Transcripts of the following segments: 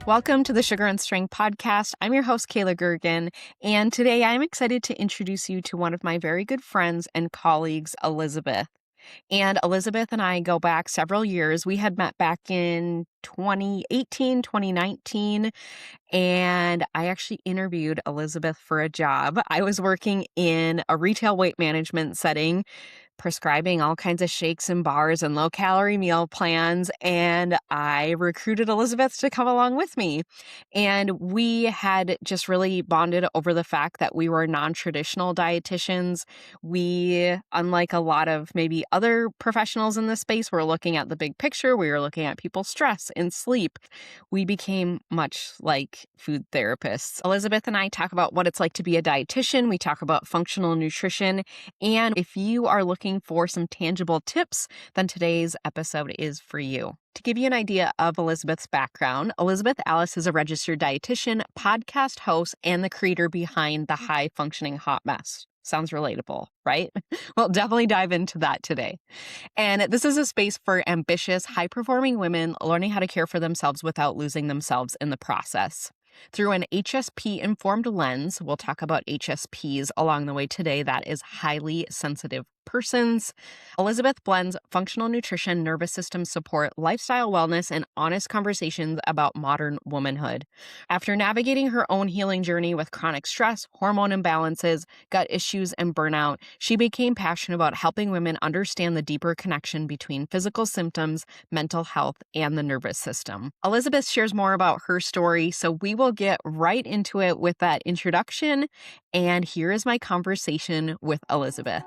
Welcome to the Sugar and Strength podcast. I'm your host, Kayla Gergen, and today I'm excited to introduce you to one of my very good friends and colleagues, Elizabeth. And Elizabeth and I go back several years. We had met back in 2018, 2019, and I actually interviewed Elizabeth for a job. I was working in a retail weight management setting, prescribing all kinds of shakes and bars and low-calorie meal plans, and I recruited Elizabeth to come along with me. And we had just really bonded over the fact that we were non-traditional dietitians. We, unlike a lot of maybe other professionals in this space, were looking at the big picture. We were looking at people's stress and sleep. We became much like food therapists. Elizabeth and I talk about what it's like to be a dietitian. We talk about functional nutrition. And if you are looking for some tangible tips, then today's episode is for you. To give you an idea of Elizabeth's background, Elizabeth Alice is a registered dietitian, podcast host, and the creator behind the High Functioning Hot Mess. Sounds relatable, right? We'll definitely dive into that today. And this is a space for ambitious, high-performing women learning how to care for themselves without losing themselves in the process. Through an HSP-informed lens, we'll talk about HSPs along the way today. That is highly sensitive persons. Elizabeth blends functional nutrition, nervous system support, lifestyle wellness, and honest conversations about modern womanhood. After navigating her own healing journey with chronic stress, hormone imbalances, gut issues, and burnout, she became passionate about helping women understand the deeper connection between physical symptoms, mental health, and the nervous system. Elizabeth shares more about her story, so we will get right into it with that introduction. And here is my conversation with Elizabeth.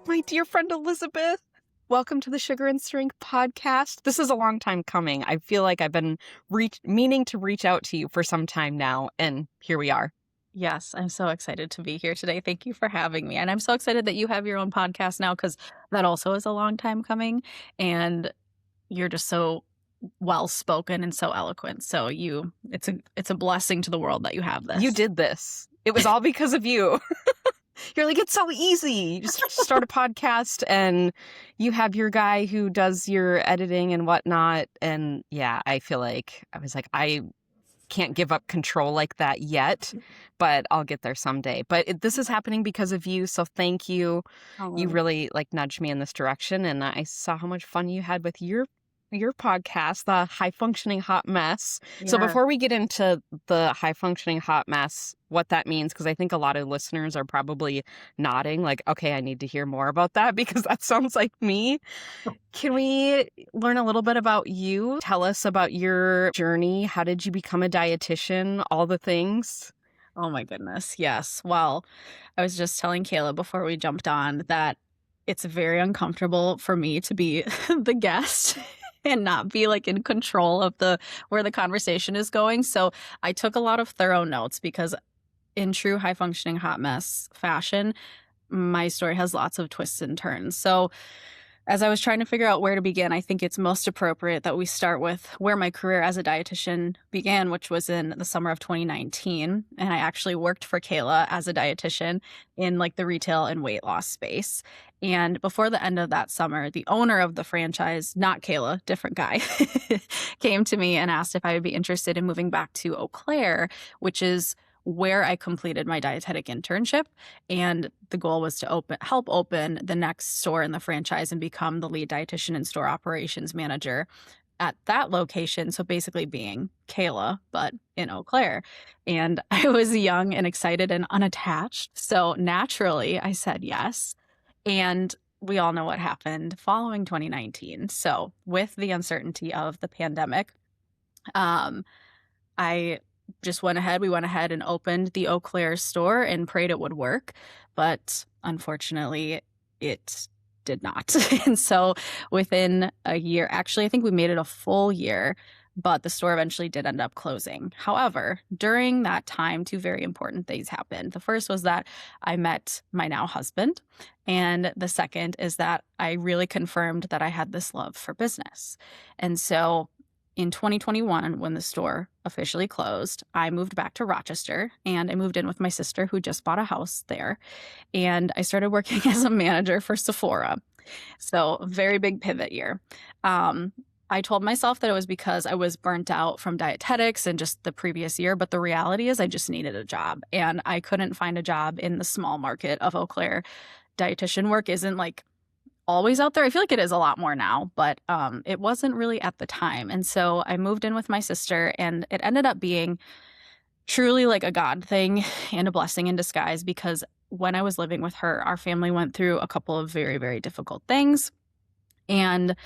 My dear friend Elizabeth, welcome to the Sugar and Strength podcast. This is a long time coming. I feel like I've been meaning to reach out to you for some time now, and here we are. Yes, I'm so excited to be here today. Thank you for having me. And I'm so excited that you have your own podcast now, because that also is a long time coming. And you're just so well-spoken and so eloquent. So it's a blessing to the world that you have this. You did this. It was all because of you. You're like, it's so easy. You just start a podcast and you have your guy who does your editing and whatnot. And yeah, I feel like I can't give up control like that yet, but I'll get there someday. But this is happening because of you. So thank you. Oh, You really nudged me in this direction. And I saw how much fun you had with your podcast, the High Functioning Hot Mess. So before we get into the High Functioning Hot Mess, what that means, because I think a lot of listeners are probably nodding like, okay, I need to hear more about that because that sounds like me. Can we learn a little bit about you? Tell us about your journey. How did you become a dietitian? All the things. Oh my goodness. Yes. Well, I was just telling Kayla before we jumped on that it's very uncomfortable for me to be the guest and not be in control of where the conversation is going. So I took a lot of thorough notes because in true high functioning hot mess fashion, my story has lots of twists and turns. So as I was trying to figure out where to begin, I think it's most appropriate that we start with where my career as a dietitian began, which was in the summer of 2019. And I actually worked for Kayla as a dietitian in the retail and weight loss space. And before the end of that summer, the owner of the franchise, not Kayla, different guy, came to me and asked if I would be interested in moving back to Eau Claire, which is where I completed my dietetic internship. And the goal was to help open the next store in the franchise and become the lead dietitian and store operations manager at that location. So basically being Kayla, but in Eau Claire. And I was young and excited and unattached. So naturally I said yes. And we all know what happened following 2019. So with the uncertainty of the pandemic, we went ahead and opened the Eau Claire store and prayed it would work. But unfortunately, it did not. And so within a year, actually, I think we made it a full year, but the store eventually did end up closing. However, during that time, two very important things happened. The first was that I met my now husband. And the second is that I really confirmed that I had this love for business. And so in 2021, when the store officially closed, I moved back to Rochester and I moved in with my sister who just bought a house there. And I started working as a manager for Sephora. So very big pivot year. I told myself that it was because I was burnt out from dietetics and just the previous year, but the reality is I just needed a job and I couldn't find a job in the small market of Eau Claire. Dietitian work isn't like always out there. I feel like it is a lot more now, but it wasn't really at the time. And so I moved in with my sister and it ended up being truly like a God thing and a blessing in disguise because when I was living with her, our family went through a couple of very, very difficult things. And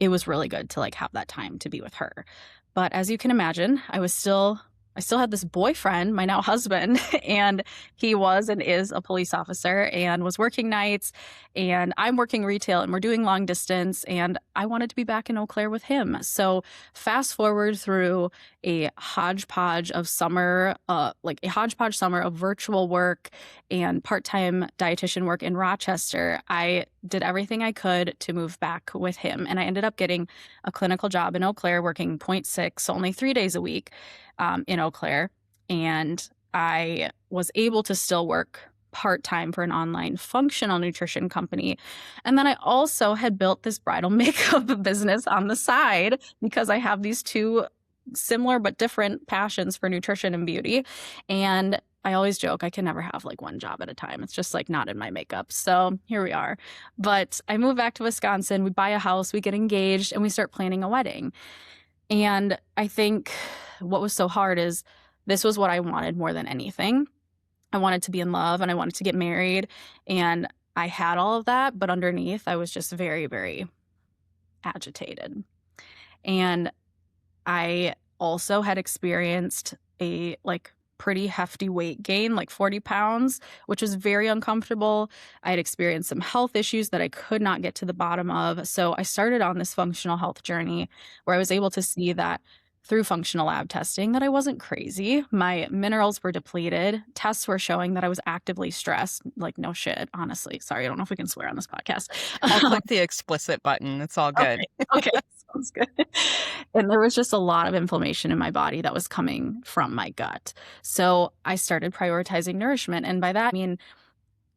it was really good to like have that time to be with her. But as you can imagine, I still had this boyfriend, my now husband, and he was and is a police officer and was working nights and I'm working retail and we're doing long distance and I wanted to be back in Eau Claire with him. So fast forward through a hodgepodge summer of virtual work and part-time dietitian work in Rochester. I did everything I could to move back with him. And I ended up getting a clinical job in Eau Claire working 0.6, so only 3 days a week in Eau Claire. And I was able to still work part-time for an online functional nutrition company. And then I also had built this bridal makeup business on the side because I have these two similar but different passions for nutrition and beauty. And I always joke I can never have like one job at a time. It's just like not in my makeup. So here we are. But I moved back to Wisconsin. We buy a house, we get engaged, and we start planning a wedding. And I think what was so hard is this was what I wanted more than anything. I wanted to be in love and I wanted to get married. And I had all of that. But underneath, I was just very, very agitated. And I also had experienced a like pretty hefty weight gain, like 40 pounds, which was very uncomfortable. I had experienced some health issues that I could not get to the bottom of. So I started on this functional health journey where I was able to see that through functional lab testing that I wasn't crazy. My minerals were depleted. Tests were showing that I was actively stressed. Like, no shit, honestly. Sorry, I don't know if we can swear on this podcast. I'll click the explicit button. It's all good. Okay. Sounds good. And there was just a lot of inflammation in my body that was coming from my gut. So I started prioritizing nourishment. And by that, I mean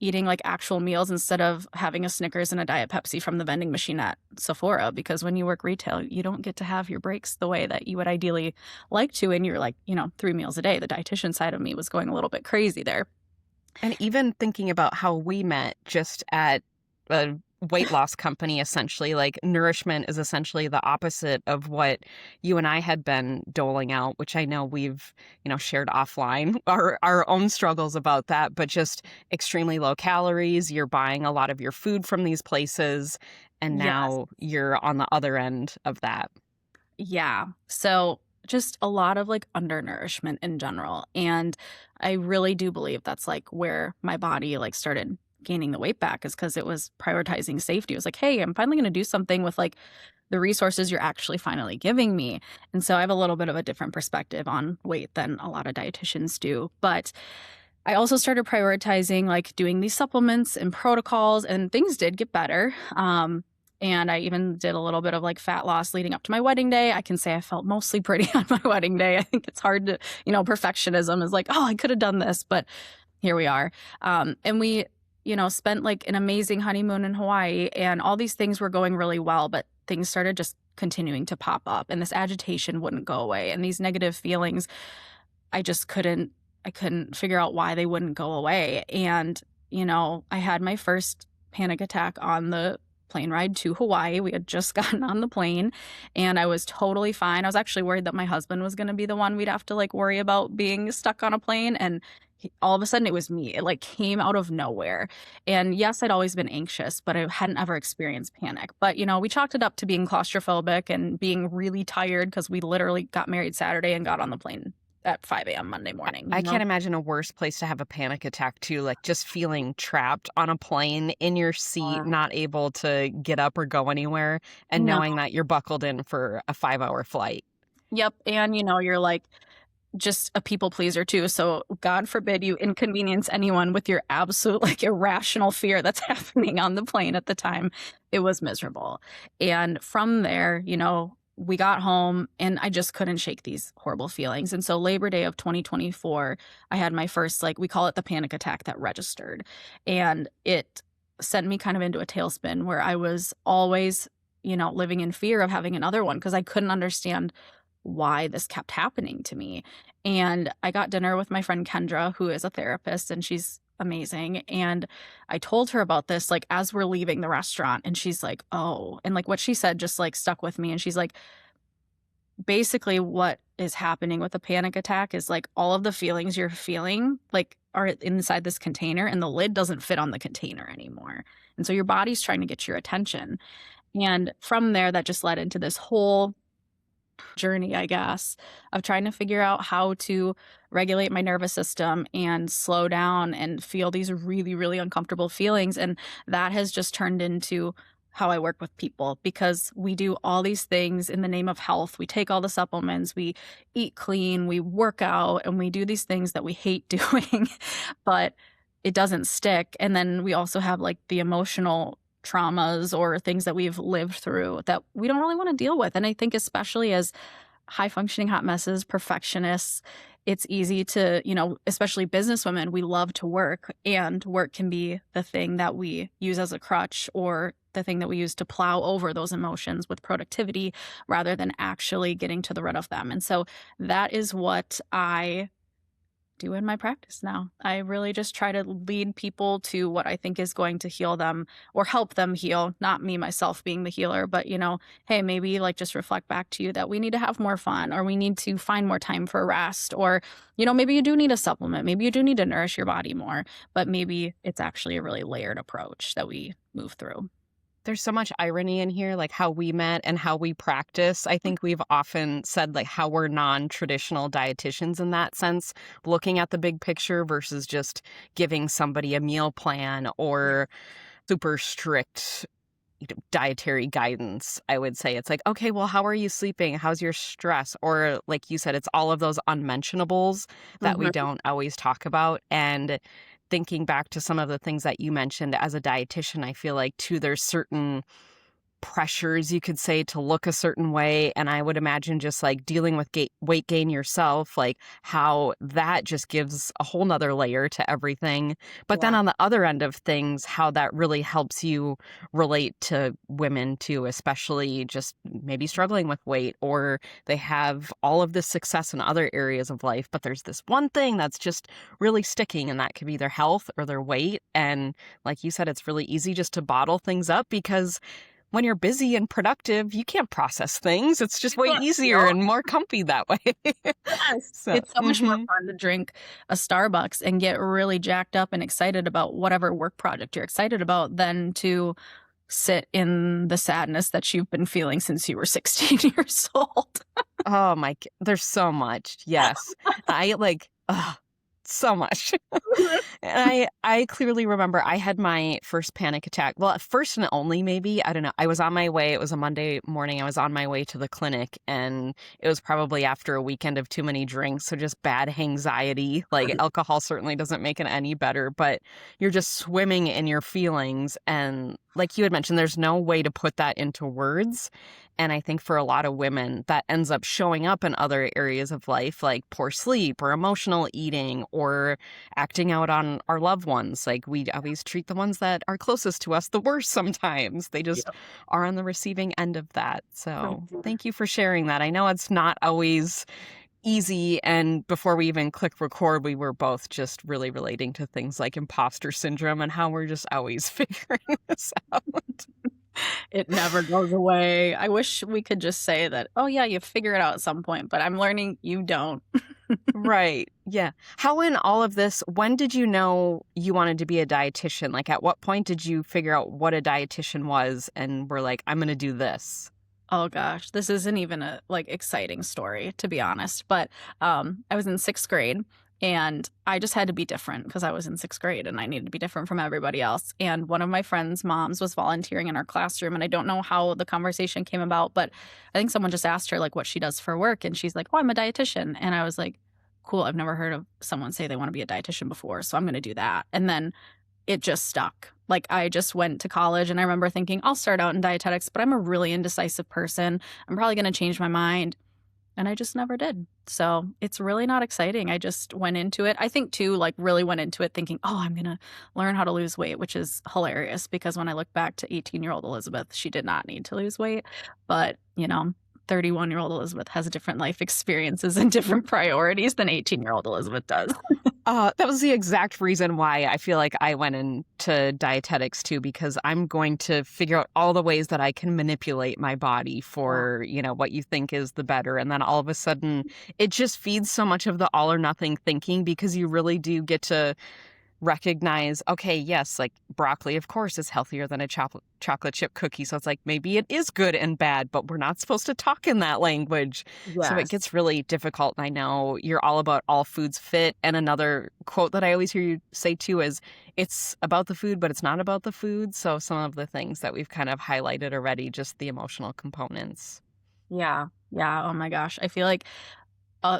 eating like actual meals instead of having a Snickers and a Diet Pepsi from the vending machine at Sephora. Because when you work retail, you don't get to have your breaks the way that you would ideally like to. And you're like, 3 meals a day. The dietitian side of me was going a little bit crazy there. And even thinking about how we met just at a weight loss company, essentially, like nourishment is essentially the opposite of what you and I had been doling out, which I know we've, shared offline, our own struggles about that, but just extremely low calories. You're buying a lot of your food from these places, and now you're on the other end of that. Yeah. So just a lot of like undernourishment in general. And I really do believe that's like where my body like started gaining the weight back is because it was prioritizing safety. It was like, hey, I'm finally going to do something with like the resources you're actually finally giving me. And so I have a little bit of a different perspective on weight than a lot of dietitians do. But I also started prioritizing like doing these supplements and protocols, and things did get better. And I even did a little bit of like fat loss leading up to my wedding day. I can say I felt mostly pretty on my wedding day. I think it's hard to, perfectionism is like, oh, I could have done this, but here we are. And we spent like an amazing honeymoon in Hawaii, and all these things were going really well, but things started just continuing to pop up, and this agitation wouldn't go away. And these negative feelings, I couldn't figure out why they wouldn't go away. And, I had my first panic attack on the plane ride to Hawaii. We had just gotten on the plane and I was totally fine. I was actually worried that my husband was going to be the one we'd have to like worry about being stuck on a plane. And all of a sudden it was me. It like came out of nowhere. And yes, I'd always been anxious, but I hadn't ever experienced panic. But, we chalked it up to being claustrophobic and being really tired because we literally got married Saturday and got on the plane at 5 a.m. Monday morning. I can't imagine a worse place to have a panic attack too, like just feeling trapped on a plane in your seat, not able to get up or go anywhere, and knowing that you're buckled in for a 5-hour flight. Yep. And, you're like just a people pleaser too. So God forbid you inconvenience anyone with your absolute like irrational fear that's happening on the plane at the time. It was miserable. And from there, we got home and I just couldn't shake these horrible feelings. And so Labor Day of 2024, I had my first, like, we call it the panic attack that registered. And it sent me kind of into a tailspin where I was always, living in fear of having another one because I couldn't understand why this kept happening to me. And I got dinner with my friend Kendra, who is a therapist, and she's amazing. And I told her about this, like, as we're leaving the restaurant, and she's like, oh, and like what she said just like stuck with me. And she's like, basically, what is happening with a panic attack is like all of the feelings you're feeling, like, are inside this container, and the lid doesn't fit on the container anymore. And so your body's trying to get your attention. And from there, that just led into this whole journey, I guess, of trying to figure out how to regulate my nervous system and slow down and feel these really, really uncomfortable feelings. And that has just turned into how I work with people because we do all these things in the name of health. We take all the supplements, we eat clean, we work out, and we do these things that we hate doing, but it doesn't stick. And then we also have like the emotional traumas or things that we've lived through that we don't really want to deal with. And I think especially as high functioning hot messes, perfectionists, it's easy to, especially business women, we love to work, and work can be the thing that we use as a crutch or the thing that we use to plow over those emotions with productivity rather than actually getting to the root of them. And so that is what I do in my practice now. I really just try to lead people to what I think is going to heal them or help them heal, not me myself being the healer, but hey, maybe like just reflect back to you that we need to have more fun, or we need to find more time for rest, or maybe you do need a supplement, maybe you do need to nourish your body more, but maybe it's actually a really layered approach that we move through. There's so much irony in here, like how we met and how we practice. I think we've often said like how we're non-traditional dietitians in that sense, looking at the big picture versus just giving somebody a meal plan or super strict dietary guidance. I would say it's like, okay, well, how are you sleeping? How's your stress? Or like you said, it's all of those unmentionables that we don't always talk about. And thinking back to some of the things that you mentioned as a dietitian, I feel like too, there's certain pressures, you could say, to look a certain way. And I would imagine just like dealing with weight gain yourself, like how that just gives a whole nother layer to everything. But then on the other end of things, how that really helps you relate to women too, especially just maybe struggling with weight, or they have all of this success in other areas of life, but there's this one thing that's just really sticking, and that could be their health or their weight. And like you said, it's really easy just to bottle things up because when you're busy and productive, you can't process things. It's just way easier and more comfy that way. Yes. So, it's so much more fun to drink a Starbucks and get really jacked up and excited about whatever work project you're excited about than to sit in the sadness that you've been feeling since you were 16 years old. Oh my, there's so much. Yes. I like, so much. And I clearly remember I had my first panic attack. Well, first and only, maybe. I don't know. I was on my way. It was a Monday morning. I was on my way to the clinic, and it was probably after a weekend of too many drinks. So just bad anxiety. Like alcohol certainly doesn't make it any better, but you're just swimming in your feelings. And like you had mentioned, there's no way to put that into words. And I think for a lot of women, that ends up showing up in other areas of life, like poor sleep or emotional eating or acting out on our loved ones. Like we always treat the ones that are closest to us the worst sometimes. They just are on the receiving end of that. So thank you for sharing that. I know it's not always easy. And before we even click record, we were both just really relating to things like imposter syndrome and how we're just always figuring this out. It never goes away. I wish we could just say that, oh yeah, you figure it out at some point, but I'm learning you don't. Right. Yeah. How in all of this, when did you know you wanted to be a dietitian? Like at what point did you figure out what a dietitian was and were like, I'm going to do this? Oh gosh, this isn't even a exciting story, to be honest. But I was in 6th grade, and I just had to be different because I was in 6th grade and I needed to be different from everybody else. And one of my friend's moms was volunteering in our classroom, and I don't know how the conversation came about, but I think someone just asked her like what she does for work, and she's like, "Oh, I'm a dietitian." And I was like, "Cool, I've never heard of someone say they want to be a dietitian before, so I'm going to do that." And then it just stuck. Like I just went to college, and I remember thinking I'll start out in dietetics, but I'm a really indecisive person. I'm probably going to change my mind. and I just never did. So it's really not exciting. I just went into it. I think too, like really went into it thinking, oh, I'm going to learn how to lose weight, which is hilarious because when I look back to 18-year-old Elizabeth, she did not need to lose weight. But, 31-year-old Elizabeth has different life experiences and different priorities than 18-year-old Elizabeth does. That was the exact reason why I feel like I went into dietetics too, because I'm going to figure out all the ways that I can manipulate my body for, what you think is the better. And then all of a sudden it just feeds so much of the all or nothing thinking because you really do get to recognize, okay, yes, like broccoli, of course, is healthier than a chocolate chip cookie. So it's like maybe it is good and bad, but we're not supposed to talk in that language. So it Yes. gets really difficult. And I know you're all about all foods fit. And another quote that I always hear you say too is it's about the food, but it's not about the food. So some of the things that we've kind of highlighted already, just the emotional components. Yeah. Yeah. Oh my gosh. I feel like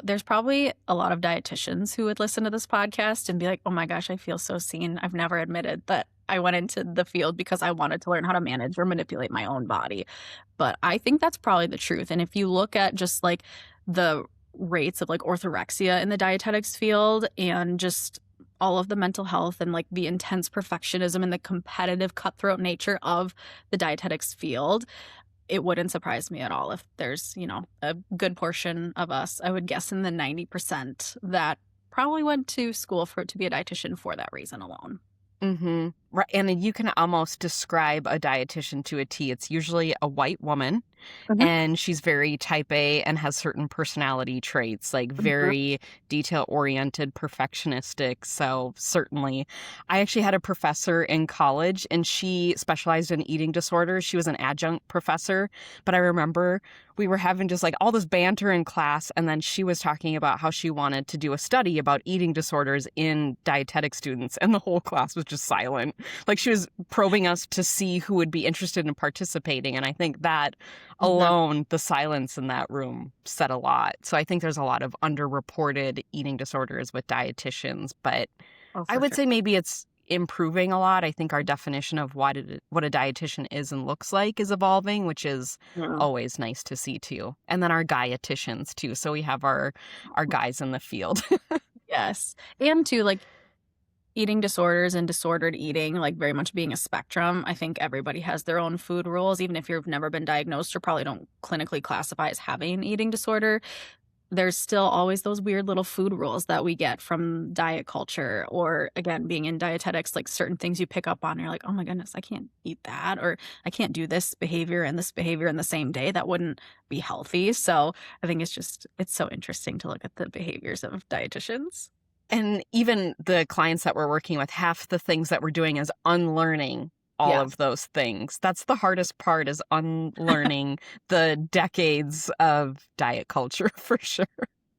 there's probably a lot of dietitians who would listen to this podcast and be like, oh my gosh, I feel so seen. I've never admitted that I went into the field because I wanted to learn how to manage or manipulate my own body. But I think that's probably the truth. And if you look at just like the rates of like orthorexia in the dietetics field and just all of the mental health and like the intense perfectionism and the competitive cutthroat nature of the dietetics field, it wouldn't surprise me at all if there's, a good portion of us, I would guess in the 90%, that probably went to school to be a dietitian for that reason alone. Mm-hmm. Right. And you can almost describe a dietitian to a T. It's usually a white woman and she's very type A and has certain personality traits, like Mhm. very detail oriented, perfectionistic. So certainly I actually had a professor in college and she specialized in eating disorders. She was an adjunct professor, but I remember we were having just like all this banter in class. And then she was talking about how she wanted to do a study about eating disorders in dietetic students. And the whole class was just silent. Like she was probing us to see who would be interested in participating. And I think that Mhm. alone, the silence in that room said a lot. So I think there's a lot of underreported eating disorders with dietitians, but Oh, I for would sure. say maybe it's improving a lot. I think our definition of what a dietitian is and looks like is evolving, which is Mhm. always nice to see too. And then our dietitians too. So we have our guys in the field. Yes. And too, like eating disorders and disordered eating, like very much being a spectrum. I think everybody has their own food rules, even if you've never been diagnosed or probably don't clinically classify as having an eating disorder. There's still always those weird little food rules that we get from diet culture or again being in dietetics, like certain things you pick up on, you're like, oh my goodness, I can't eat that, or I can't do this behavior and this behavior in the same day. That wouldn't be healthy. So I think it's so interesting to look at the behaviors of dietitians. And even the clients that we're working with, half the things that we're doing is unlearning all Yes. of those things. That's the hardest part, is unlearning the decades of diet culture for sure.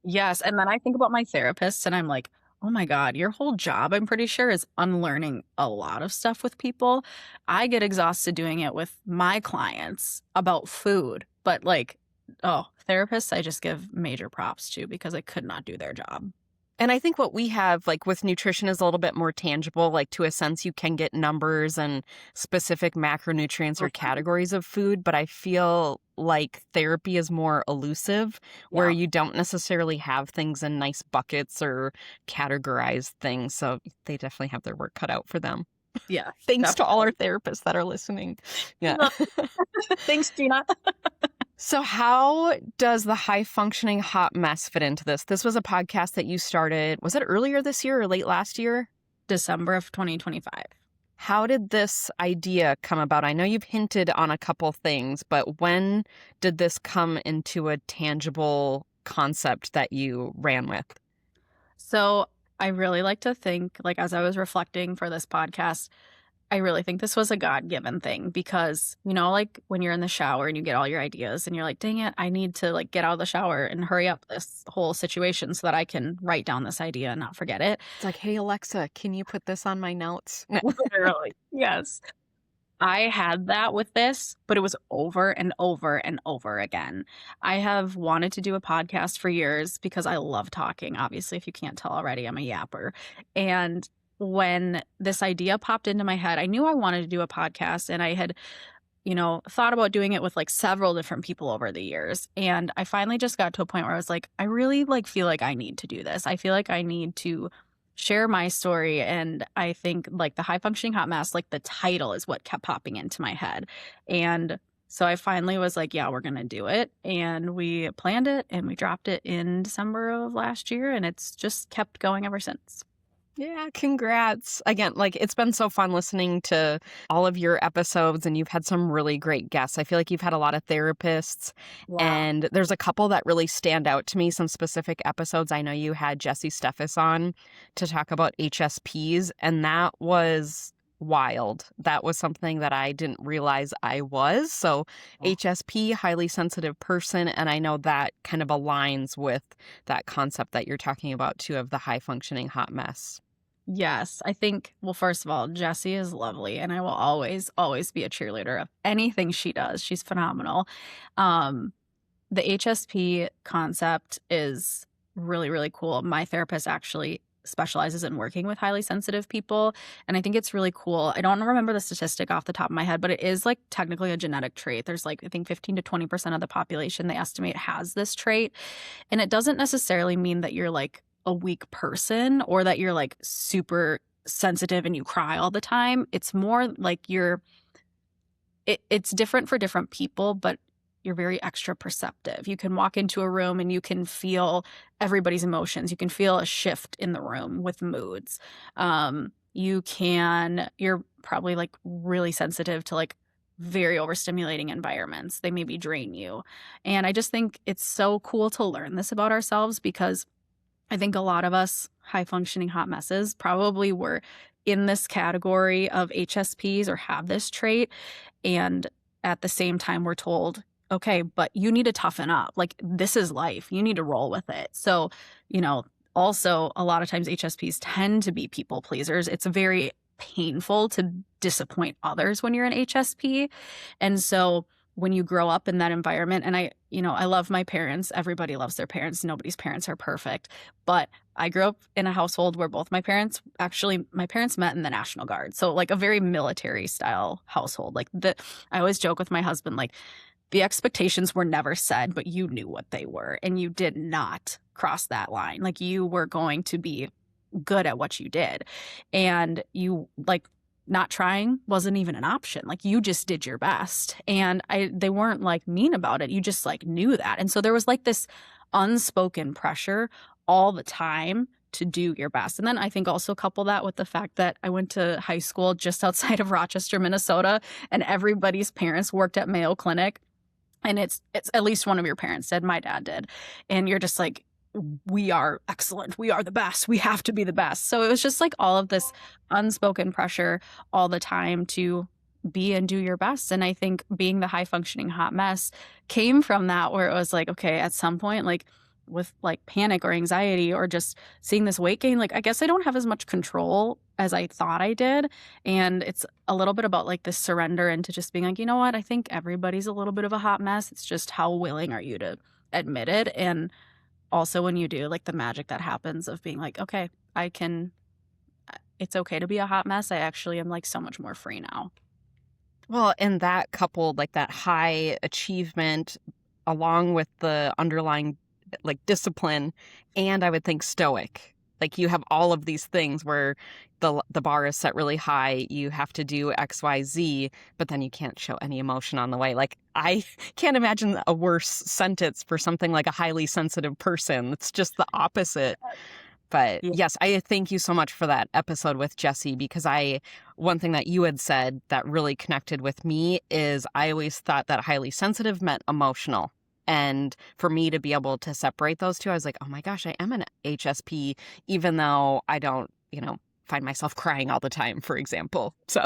Yes, and then I think about my therapist and I'm like, "Oh my god, your whole job, I'm pretty sure, is unlearning a lot of stuff with people." I get exhausted doing it with my clients about food, but like, oh, therapists, I just give major props to because I could not do their job. And I think what we have, like with nutrition, is a little bit more tangible. Like to a sense, you can get numbers and specific macronutrients or Mhm. categories of food. But I feel like therapy is more elusive, where Yeah. you don't necessarily have things in nice buckets or categorized things. So they definitely have their work cut out for them. Yeah, Thanks to all our definitely. therapists that are listening. Yeah. Thanks, Gina. So, how does the high functioning hot mess fit into this? This was a podcast that you started, was it earlier this year or late last year? December of 2025. How did this idea come about? I know you've hinted on a couple things, but when did this come into a tangible concept that you ran with? So, I really like to think, like, as I was reflecting for this podcast, I really think this was a God-given thing because, like when you're in the shower and you get all your ideas and you're like, dang it, I need to like get out of the shower and hurry up this whole situation so that I can write down this idea and not forget it. It's like, hey, Alexa, can you put this on my notes? Literally. Yes. I had that with this, but it was over and over and over again. I have wanted to do a podcast for years because I love talking. Obviously, if you can't tell already, I'm a yapper. And when this idea popped into my head, I knew I wanted to do a podcast and I had thought about doing it with like several different people over the years. And I finally just got to a point where I was like, I really like feel like I need to do this. I feel like I need to share my story. And I think like the high functioning hot mess, like the title is what kept popping into my head. And so I finally was like, yeah, we're going to do it. And we planned it and we dropped it in December of last year. And it's just kept going ever since. Yeah, congrats. Again, like it's been so fun listening to all of your episodes, and you've had some really great guests. I feel like you've had a lot of therapists, Yeah. and there's a couple that really stand out to me, some specific episodes. I know you had Jesse Steffes on to talk about HSPs, and that was wild. That was something that I didn't realize I was. So HSP, highly sensitive person, and I know that kind of aligns with that concept that you're talking about too of the high functioning hot mess. Yes, I think, well, first of all, Jessie is lovely, and I will always, always be a cheerleader of anything she does. She's phenomenal. Um, the HSP concept is really, really cool. My therapist actually specializes in working with highly sensitive people, and I think it's really cool. I don't remember the statistic off the top of my head, but it is like technically a genetic trait. There's like, I think 15 to 20% of the population they estimate has this trait. And it doesn't necessarily mean that you're like a weak person or that you're like super sensitive and you cry all the time. It's more like it's different for different people, but you're very extra perceptive. You can walk into a room and you can feel everybody's emotions. You can feel a shift in the room with moods. You're probably like really sensitive to like very overstimulating environments. They maybe drain you. And I just think it's so cool to learn this about ourselves because I think a lot of us high functioning hot messes probably were in this category of HSPs or have this trait. And at the same time, we're told, okay, but you need to toughen up. Like, this is life. You need to roll with it. So, also a lot of times HSPs tend to be people pleasers. It's very painful to disappoint others when you're an HSP. And so when you grow up in that environment, and I love my parents. Everybody loves their parents. Nobody's parents are perfect. But I grew up in a household where both my parents met in the National Guard. So like a very military style household. I always joke with my husband, like the expectations were never said, but you knew what they were and you did not cross that line. Like you were going to be good at what you did. And you like not trying wasn't even an option. Like you just did your best. And they weren't like mean about it. You just like knew that. And so there was like this unspoken pressure all the time to do your best. And then I think also couple that with the fact that I went to high school just outside of Rochester, Minnesota, and everybody's parents worked at Mayo Clinic. And it's at least one of your parents did. My dad did. And you're just like, we are excellent. We are the best. We have to be the best. So it was just like all of this unspoken pressure all the time to be and do your best. And I think being the high functioning hot mess came from that, where it was like, okay, at some point, like with like panic or anxiety or just seeing this weight gain, like I guess I don't have as much control as I thought I did. And it's a little bit about like this surrender into just being like, you know what? I think everybody's a little bit of a hot mess. It's just how willing are you to admit it? And also when you do, like the magic that happens of being like, okay, it's okay to be a hot mess. I actually am like so much more free now. Well, and that coupled like that high achievement along with the underlying like discipline and I would think stoic. Like you have all of these things where the bar is set really high. You have to do X, Y, Z, but then you can't show any emotion on the way. Like I can't imagine a worse sentence for something like a highly sensitive person. It's just the opposite. But Yeah. yes, I thank you so much for that episode with Jesse because one thing that you had said that really connected with me is I always thought that highly sensitive meant emotional. And for me to be able to separate those two, I was like, oh my gosh, I am an HSP, even though I don't, find myself crying all the time, for example. So,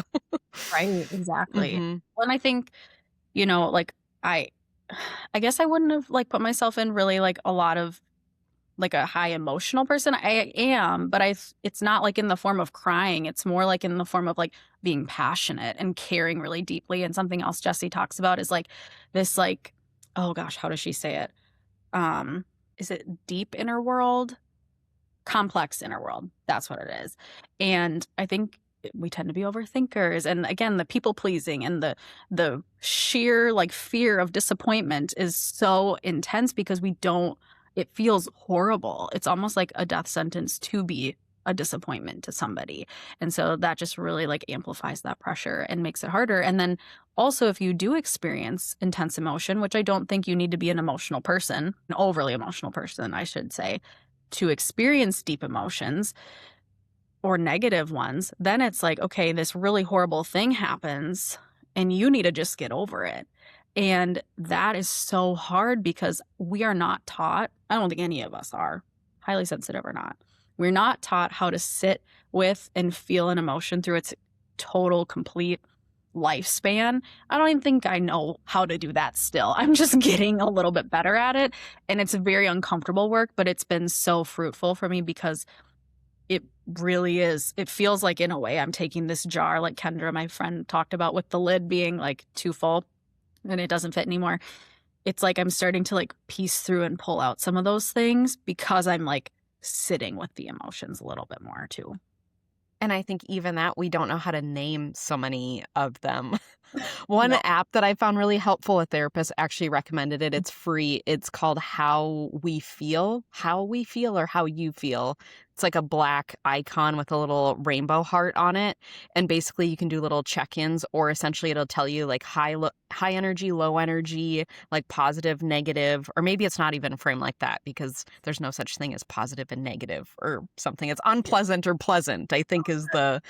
Right. Exactly. Mhm. Well, and I think, like I guess I wouldn't have like put myself in really like a lot of like a high emotional person. I am, but it's not like in the form of crying. It's more like in the form of like being passionate and caring really deeply. And something else Jessie talks about is like this like, oh gosh, how does she say it? Is it deep inner world? Complex inner world. That's what it is. And I think we tend to be overthinkers. And again, the people pleasing and the sheer like fear of disappointment is so intense because it feels horrible. It's almost like a death sentence to be a disappointment to somebody. And so that just really like amplifies that pressure and makes it harder. And then also, if you do experience intense emotion, which I don't think you need to be an emotional person, an overly emotional person, I should say, to experience deep emotions or negative ones, then it's like, okay, this really horrible thing happens and you need to just get over it. And that is so hard because we are not taught, I don't think any of us are, highly sensitive or not. We're not taught how to sit with and feel an emotion through its total, complete lifespan. I don't even think I know how to do that still. I'm just getting a little bit better at it. And it's very uncomfortable work, but it's been so fruitful for me because it really is. It feels like, in a way, I'm taking this jar, like Kendra, my friend, talked about, with the lid being like too full and it doesn't fit anymore. It's like I'm starting to like piece through and pull out some of those things because I'm like sitting with the emotions a little bit more too. And I think even that, we don't know how to name so many of them. One No. app that I found really helpful, a therapist actually recommended it. It's free. It's called How We Feel, or How You Feel. It's like a black icon with a little rainbow heart on it. And basically you can do little check-ins, or essentially it'll tell you like high energy, low energy, like positive, negative, or maybe it's not even framed like that because there's no such thing as positive and negative or something. It's unpleasant or pleasant, I think is the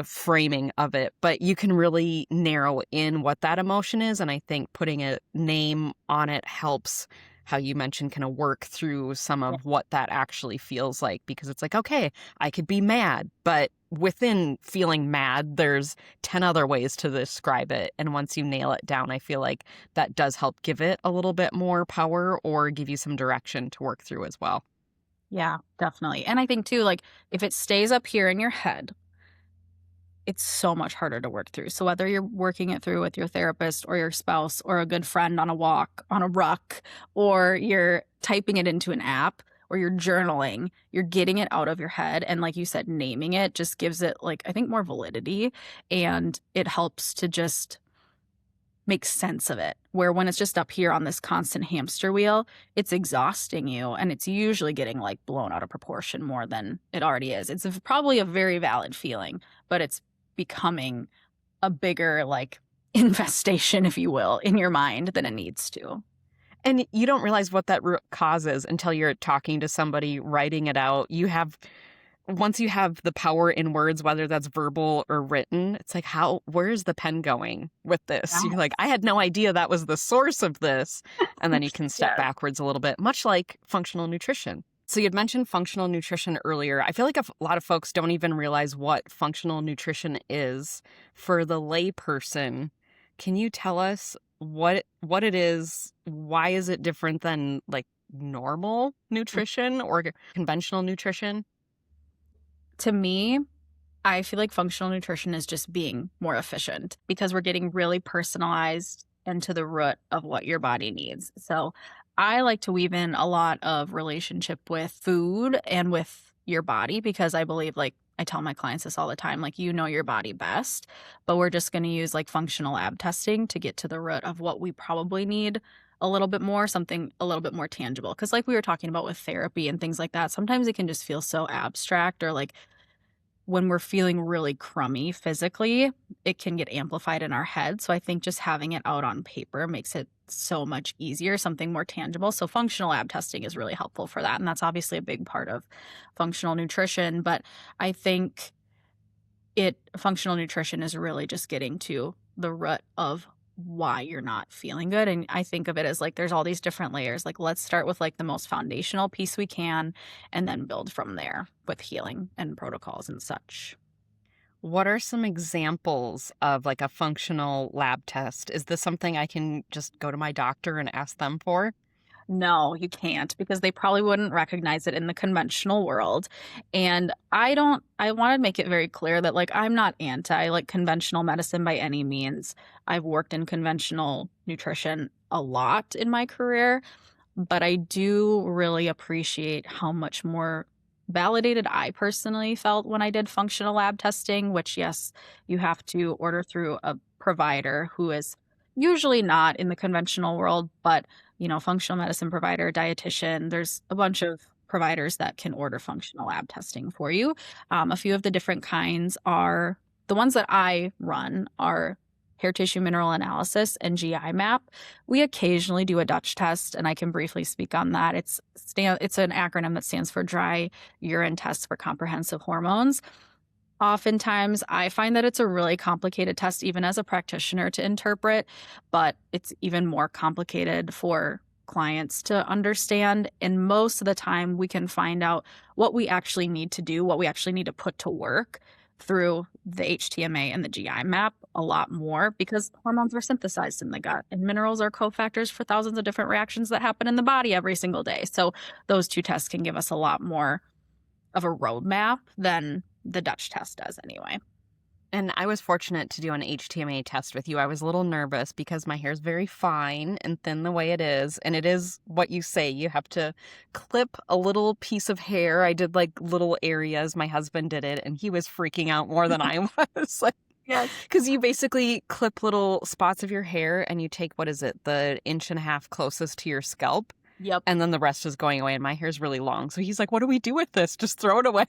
framing of it. But you can really narrow in what that emotion is. And I think putting a name on it helps, how you mentioned, kind of work through some of what that actually feels like, because it's like, okay, I could be mad, but within feeling mad, there's 10 other ways to describe it. And once you nail it down, I feel like that does help give it a little bit more power or give you some direction to work through as well. Yeah, definitely. And I think too, like if it stays up here in your head, it's so much harder to work through. So whether you're working it through with your therapist or your spouse or a good friend on a walk, on a ruck, or you're typing it into an app or you're journaling, you're getting it out of your head. And like you said, naming it just gives it, like, I think, more validity, and it helps to just make sense of it. Where when it's just up here on this constant hamster wheel, it's exhausting you, and it's usually getting like blown out of proportion more than it already is. It's probably a very valid feeling, but it's becoming a bigger like infestation, if you will, in your mind than it needs to. And you don't realize what that root cause is until you're talking to somebody, writing it out. Once you have the power in words, whether that's verbal or written, it's like, where's the pen going with this? You're like, I had no idea that was the source of this. And then you can step backwards a little bit, much like functional nutrition. So you'd mentioned functional nutrition earlier. I feel like a lot of folks don't even realize what functional nutrition is. For the layperson, can you tell us what it is? Why is it different than like normal nutrition or conventional nutrition? To me, I feel like functional nutrition is just being more efficient because we're getting really personalized and to the root of what your body needs. So I like to weave in a lot of relationship with food and with your body because I believe, like, I tell my clients this all the time, like, you know your body best, but we're just going to use like functional lab testing to get to the root of what we probably need a little bit more, something a little bit more tangible. Because like we were talking about with therapy and things like that, sometimes it can just feel so abstract, or like when we're feeling really crummy physically, it can get amplified in our head. So I think just having it out on paper makes it so much easier, something more tangible. So functional lab testing is really helpful for that. And that's obviously a big part of functional nutrition. But I think functional nutrition is really just getting to the root of why you're not feeling good. And I think of it as like there's all these different layers. Like, let's start with like the most foundational piece we can and then build from there with healing and protocols and such. What are some examples of like a functional lab test? Is this something I can just go to my doctor and ask them for? No, you can't, because they probably wouldn't recognize it in the conventional world. And I want to make it very clear that like I'm not anti like conventional medicine by any means. I've worked in conventional nutrition a lot in my career, but I do really appreciate how much more validated I personally felt when I did functional lab testing, which, yes, you have to order through a provider who is usually not in the conventional world, but, functional medicine provider, dietitian, there's a bunch of providers that can order functional lab testing for you. A few of the different kinds are the ones that I run are hair tissue mineral analysis and GI map. We occasionally do a Dutch test, and I can briefly speak on that. It's an acronym that stands for dry urine test for comprehensive hormones. Oftentimes, I find that it's a really complicated test, even as a practitioner, to interpret, but it's even more complicated for clients to understand. And most of the time, we can find out what we actually need to do, what we actually need to put to work through the HTMA and the GI map a lot more because hormones are synthesized in the gut and minerals are cofactors for thousands of different reactions that happen in the body every single day. So those two tests can give us a lot more of a roadmap than the Dutch test does anyway. And I was fortunate to do an HTMA test with you. I was a little nervous because my hair is very fine and thin the way it is. And it is what you say. You have to clip a little piece of hair. I did like little areas. My husband did it and he was freaking out more than I was. Like, Yes. because you basically clip little spots of your hair and you take, what is it, the inch and a half closest to your scalp. Yep. And then the rest is going away. And my hair's really long. So he's like, what do we do with this? Just throw it away.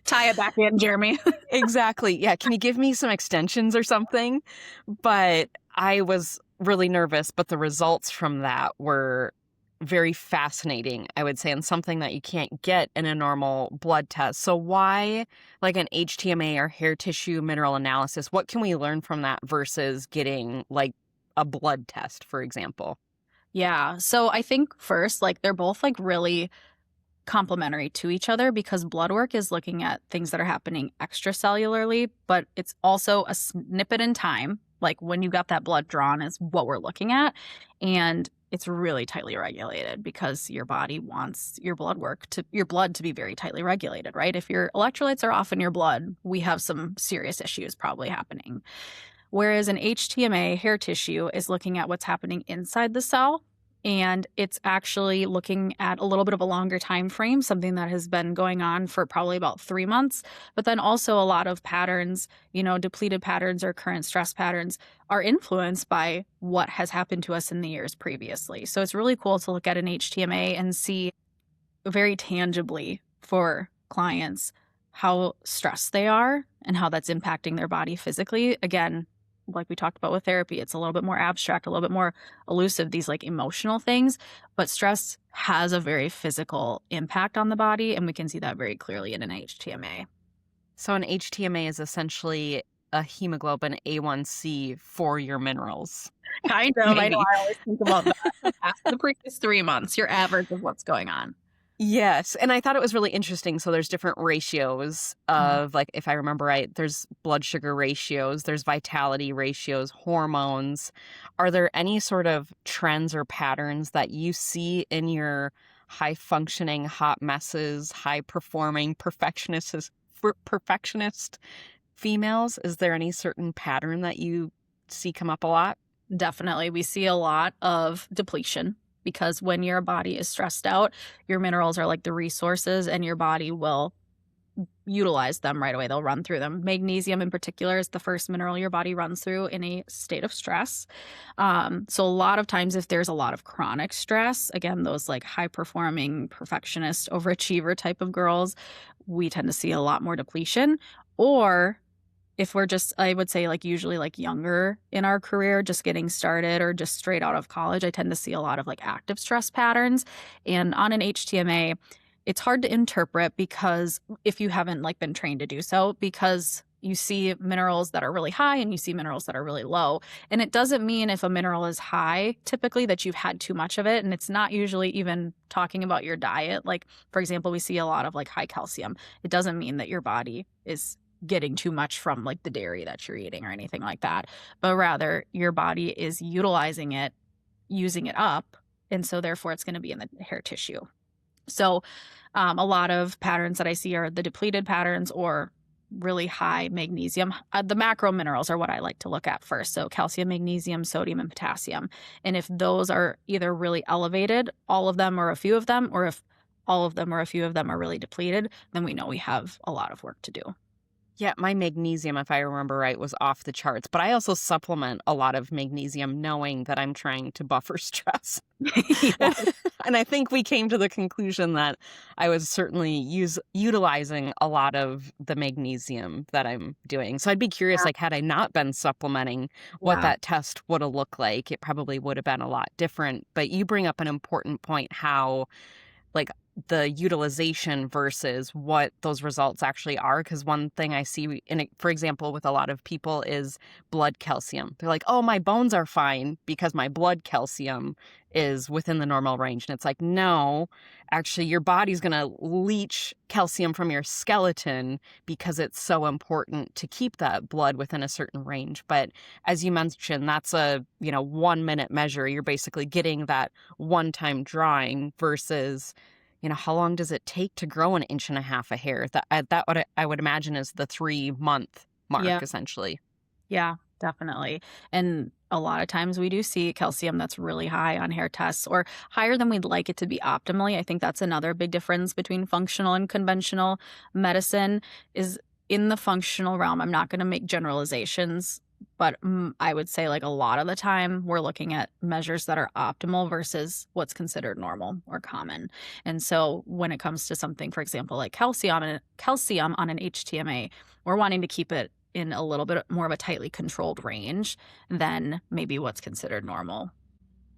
Tie it back in, Jeremy. Exactly. Yeah. Can you give me some extensions or something? But I was really nervous, but the results from that were very fascinating, I would say, and something that you can't get in a normal blood test. So why like an HTMA or hair tissue mineral analysis? What can we learn from that versus getting like a blood test, for example? Yeah. So I think first, like they're both like really complementary to each other because blood work is looking at things that are happening extracellularly, but it's also a snippet in time. Like when you got that blood drawn is what we're looking at. And it's really tightly regulated because your body wants your blood to be very tightly regulated, right? If your electrolytes are off in your blood, we have some serious issues probably happening. Whereas an HTMA hair tissue is looking at what's happening inside the cell. And it's actually looking at a little bit of a longer time frame, something that has been going on for probably about 3 months. But then also a lot of patterns, depleted patterns or current stress patterns are influenced by what has happened to us in the years previously. So it's really cool to look at an HTMA and see very tangibly for clients how stressed they are and how that's impacting their body physically. Again, like we talked about with therapy, it's a little bit more abstract, a little bit more elusive, these like emotional things, but stress has a very physical impact on the body. And we can see that very clearly in an HTMA. So an HTMA is essentially a hemoglobin A1C for your minerals. Kind of. I know. Maybe. I always think about that. After the previous 3 months, your average of what's going on. Yes. And I thought it was really interesting. So there's different ratios of, like, if I remember right, there's blood sugar ratios, there's vitality ratios, hormones. Are there any sort of trends or patterns that you see in your high functioning, hot messes, high performing perfectionist females? Is there any certain pattern that you see come up a lot? Definitely. We see a lot of depletion. Because when your body is stressed out, your minerals are like the resources and your body will utilize them right away. They'll run through them. Magnesium in particular is the first mineral your body runs through in a state of stress. So a lot of times if there's a lot of chronic stress, again, those like high performing perfectionist overachiever type of girls, we tend to see a lot more depletion. Or if we're just, I would say like usually like younger in our career, just getting started or just straight out of college, I tend to see a lot of like active stress patterns. And on an HTMA, it's hard to interpret because if you haven't like been trained to do so, because you see minerals that are really high and you see minerals that are really low. And it doesn't mean if a mineral is high, typically that you've had too much of it. And it's not usually even talking about your diet. Like, for example, we see a lot of like high calcium. It doesn't mean that your body is getting too much from like the dairy that you're eating or anything like that, but rather your body is utilizing it, using it up. And so therefore it's going to be in the hair tissue. So a lot of patterns that I see are the depleted patterns or really high magnesium. The macro minerals are what I like to look at first. So calcium, magnesium, sodium, and potassium. And if those are either really elevated, all of them or a few of them, or if all of them or a few of them are really depleted, then we know we have a lot of work to do. Yeah, my magnesium, if I remember right, was off the charts. But I also supplement a lot of magnesium knowing that I'm trying to buffer stress. Yeah. And I think we came to the conclusion that I was certainly utilizing a lot of the magnesium that I'm doing. So I'd be curious, like, had I not been supplementing, what Yeah. that test would have looked like. It probably would have been a lot different. But you bring up an important point, how like the utilization versus what those results actually are. Because one thing I see, for example, with a lot of people is blood calcium. They're like, oh, my bones are fine because my blood calcium is within the normal range. And it's like, no, actually, your body's going to leach calcium from your skeleton because it's so important to keep that blood within a certain range. But as you mentioned, that's a 1-minute measure. You're basically getting that one-time drawing versus how long does it take to grow 1.5 inches of hair? That what I would imagine is the 3-month mark, Yeah. essentially. Yeah, definitely. And a lot of times we do see calcium that's really high on hair tests or higher than we'd like it to be optimally. I think that's another big difference between functional and conventional medicine is in the functional realm. I'm not going to make generalizations, but I would say like a lot of the time we're looking at measures that are optimal versus what's considered normal or common. And so when it comes to something, for example, like calcium on an HTMA, we're wanting to keep it in a little bit more of a tightly controlled range than maybe what's considered normal.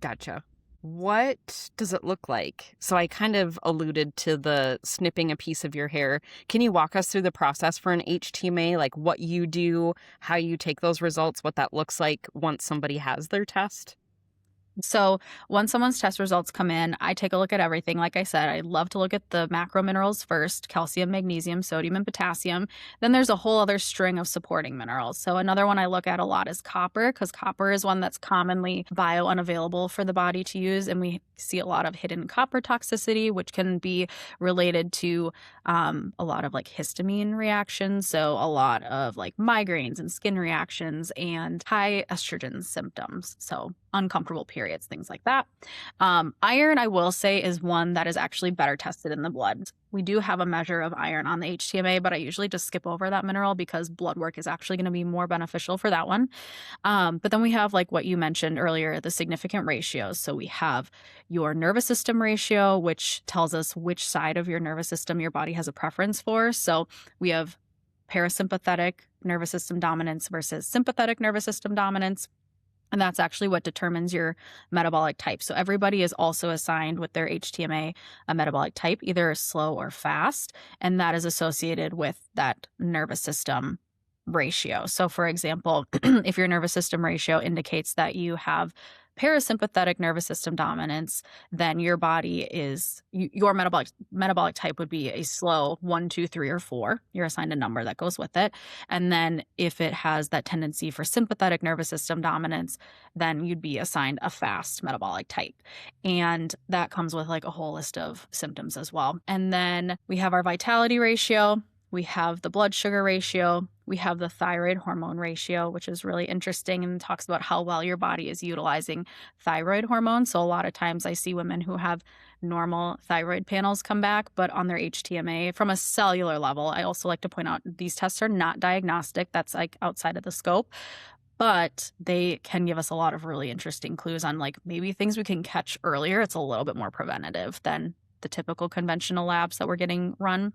Gotcha. What does it look like? So I kind of alluded to the snipping a piece of your hair. Can you walk us through the process for an HTMA, like what you do, how you take those results, what that looks like once somebody has their test? So when someone's test results come in, I take a look at everything. Like I said, I love to look at the macro minerals first: calcium, magnesium, sodium, and potassium. Then there's a whole other string of supporting minerals. So another one I look at a lot is copper, because copper is one that's commonly bio-unavailable for the body to use. And we see a lot of hidden copper toxicity, which can be related to a lot of like histamine reactions. So a lot of like migraines and skin reactions and high estrogen symptoms. So uncomfortable periods, things like that. Iron, I will say, is one that is actually better tested in the blood. We do have a measure of iron on the HTMA, but I usually just skip over that mineral because blood work is actually going to be more beneficial for that one. But then we have like what you mentioned earlier, the significant ratios. So we have your nervous system ratio, which tells us which side of your nervous system your body has a preference for. So we have parasympathetic nervous system dominance versus sympathetic nervous system dominance. And that's actually what determines your metabolic type. So everybody is also assigned with their HTMA a metabolic type, either slow or fast. And that is associated with that nervous system ratio. So for example, if your nervous system ratio indicates that you have parasympathetic nervous system dominance, then your body is your metabolic type would be a slow 1, 2, 3, or 4. You're assigned a number that goes with it. And then if it has that tendency for sympathetic nervous system dominance, then you'd be assigned a fast metabolic type. And that comes with like a whole list of symptoms as well. And then we have our vitality ratio. We have the blood sugar ratio. We have the thyroid hormone ratio, which is really interesting and talks about how well your body is utilizing thyroid hormone. So a lot of times I see women who have normal thyroid panels come back, but on their HTMA from a cellular level. I also like to point out these tests are not diagnostic. That's like outside of the scope, but they can give us a lot of really interesting clues on like maybe things we can catch earlier. It's a little bit more preventative than the typical conventional labs that we're getting run.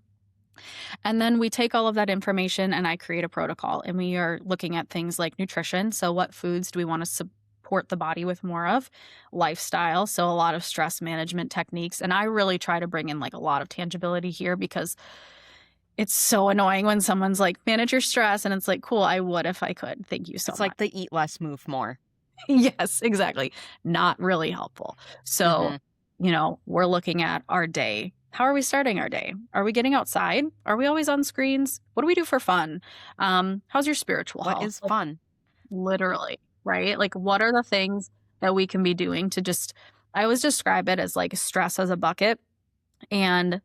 And then we take all of that information and I create a protocol, and we are looking at things like nutrition. So what foods do we want to support the body with more of? Lifestyle. So a lot of stress management techniques. And I really try to bring in like a lot of tangibility here because it's so annoying when someone's like, manage your stress. And it's like, cool, I would if I could. Thank you so much. It's like the eat less, move more. Yes, exactly. Not really helpful. So, we're looking at our day. How are we starting our day? Are we getting outside? Are we always on screens? What do we do for fun? How's your spiritual health? What is fun? Literally, right? Like, what are the things that we can be doing to just, I always describe it as like stress as a bucket. And,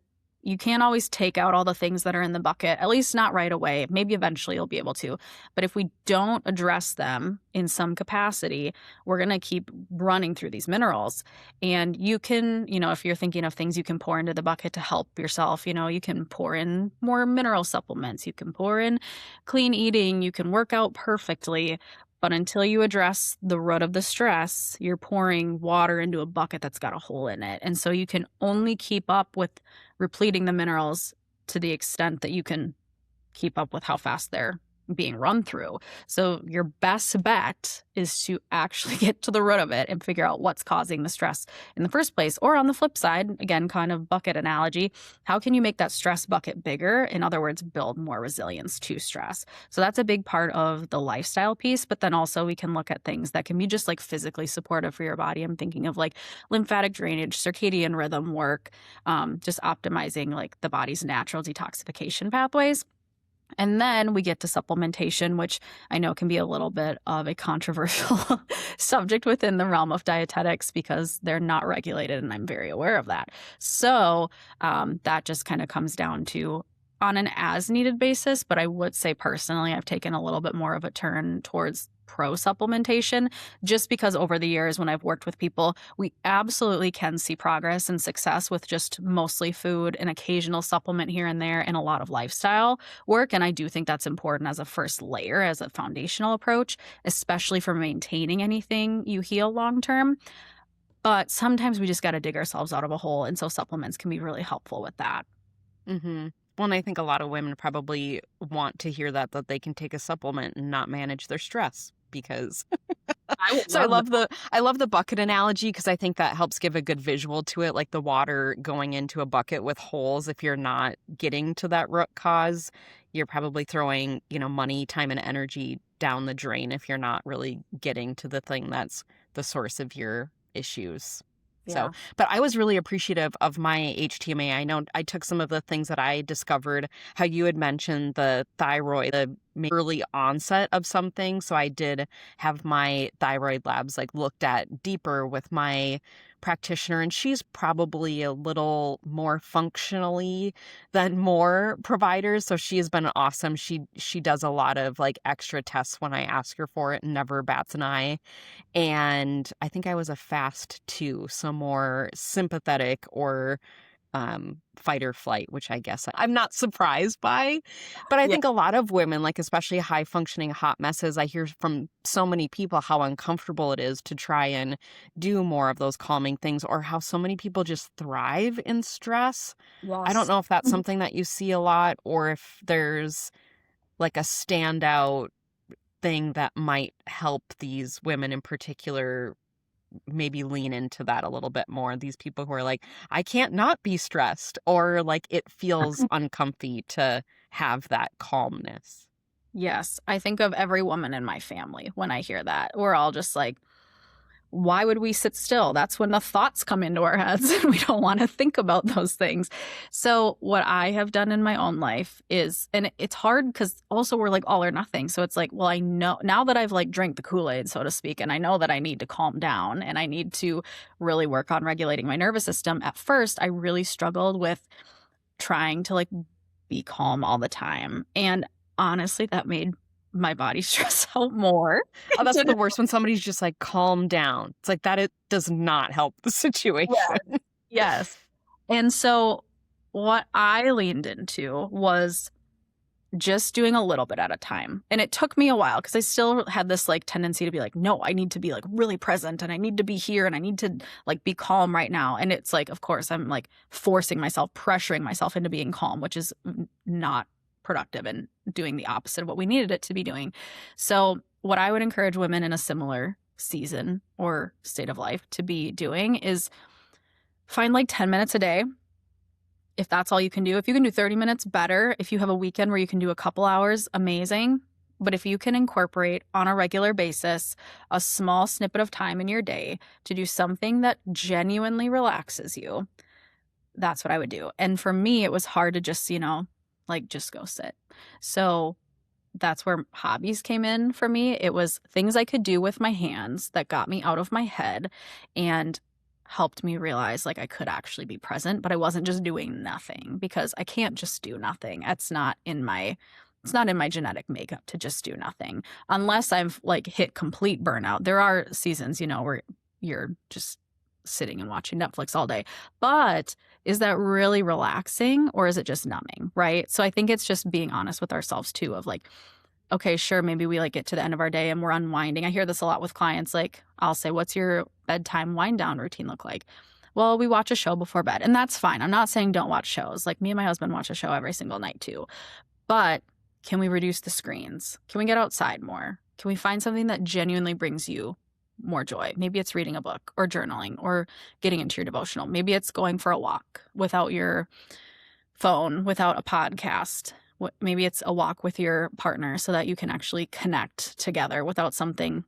you can't always take out all the things that are in the bucket, at least not right away. Maybe eventually you'll be able to. But if we don't address them in some capacity, we're going to keep running through these minerals. And you can, if you're thinking of things you can pour into the bucket to help yourself, you can pour in more mineral supplements, you can pour in clean eating, you can work out perfectly. But until you address the root of the stress, you're pouring water into a bucket that's got a hole in it. And so you can only keep up with repleting the minerals to the extent that you can keep up with how fast they're being run through. So your best bet is to actually get to the root of it and figure out what's causing the stress in the first place. Or on the flip side, again, kind of bucket analogy, how can you make that stress bucket bigger? In other words, build more resilience to stress. So that's a big part of the lifestyle piece. But then also we can look at things that can be just like physically supportive for your body. I'm thinking of like lymphatic drainage, circadian rhythm work, just optimizing like the body's natural detoxification pathways. And then we get to supplementation, which I know can be a little bit of a controversial subject within the realm of dietetics because they're not regulated, and I'm very aware of that. So that just kind of comes down to on an as-needed basis, but I would say personally I've taken a little bit more of a turn towards pro-supplementation just because over the years when I've worked with people, we absolutely can see progress and success with just mostly food, an occasional supplement here and there, and a lot of lifestyle work. And I do think that's important as a first layer, as a foundational approach, especially for maintaining anything you heal long-term. But sometimes we just got to dig ourselves out of a hole. And so supplements can be really helpful with that. Mm-hmm. Well, and I think a lot of women probably want to hear that they can take a supplement and not manage their stress because I love the bucket analogy because I think that helps give a good visual to it, like the water going into a bucket with holes. If you're not getting to that root cause, you're probably throwing, money, time, and energy down the drain if you're not really getting to the thing that's the source of your issues. Yeah. So, but I was really appreciative of my HTMA. I know I took some of the things that I discovered, how you had mentioned the thyroid, the early onset of something. So I did have my thyroid labs like looked at deeper with my practitioner, and she's probably a little more functionally than more providers. So she has been awesome. She does a lot of like extra tests when I ask her for it and never bats an eye. And I think I was a fast 2, so more sympathetic or fight or flight, which I guess I'm not surprised by. But I think a lot of women, like especially high functioning hot messes, I hear from so many people how uncomfortable it is to try and do more of those calming things, or how so many people just thrive in stress. I don't know if that's something that you see a lot, or if there's like a standout thing that might help these women in particular maybe lean into that a little bit more. These people who are like, I can't not be stressed, or like it feels uncomfy to have that calmness. Yes. I think of every woman in my family when I hear that. We're all just like, why would we sit still? That's when the thoughts come into our heads and we don't want to think about those things. So what I have done in my own life is, and it's hard because also we're like all or nothing. So it's like, well, I know now that I've like drank the Kool-Aid, so to speak, and I know that I need to calm down and I need to really work on regulating my nervous system. At first, I really struggled with trying to like be calm all the time. And honestly, that made my body stress out more. Oh, that's the worst, when somebody's just like, calm down. It's like that, it does not help the situation. Yes. And so what I leaned into was just doing a little bit at a time. And it took me a while because I still had this like tendency to be like, no, I need to be like really present and I need to be here and I need to like be calm right now. And it's like, of course, I'm like forcing myself, pressuring myself into being calm, which is not productive and doing the opposite of what we needed it to be doing. So what I would encourage women in a similar season or state of life to be doing is find like 10 minutes a day. If that's all you can do. If you can do 30 minutes, better. If you have a weekend where you can do a couple hours, amazing. But if you can incorporate on a regular basis a small snippet of time in your day to do something that genuinely relaxes you, that's what I would do. And for me, it was hard to just, like just go sit. So that's where hobbies came in for me. It was things I could do with my hands that got me out of my head. And helped me realize like I could actually be present, but I wasn't just doing nothing, because I can't just do nothing. It's not in my genetic makeup to just do nothing unless I've like hit complete burnout. There are seasons, where you're just sitting and watching Netflix all day. But is that really relaxing, or is it just numbing, right? So I think it's just being honest with ourselves too, of like, okay, sure, maybe we like get to the end of our day and we're unwinding. I hear this a lot with clients. Like, I'll say, what's your bedtime wind down routine look like? Well, we watch a show before bed, and that's fine. I'm not saying don't watch shows. Like, me and my husband watch a show every single night too. But can we reduce the screens? Can we get outside more? Can we find something that genuinely brings you more joy? Maybe it's reading a book or journaling or getting into your devotional. Maybe it's going for a walk without your phone, without a podcast. Maybe it's a walk with your partner so that you can actually connect together without something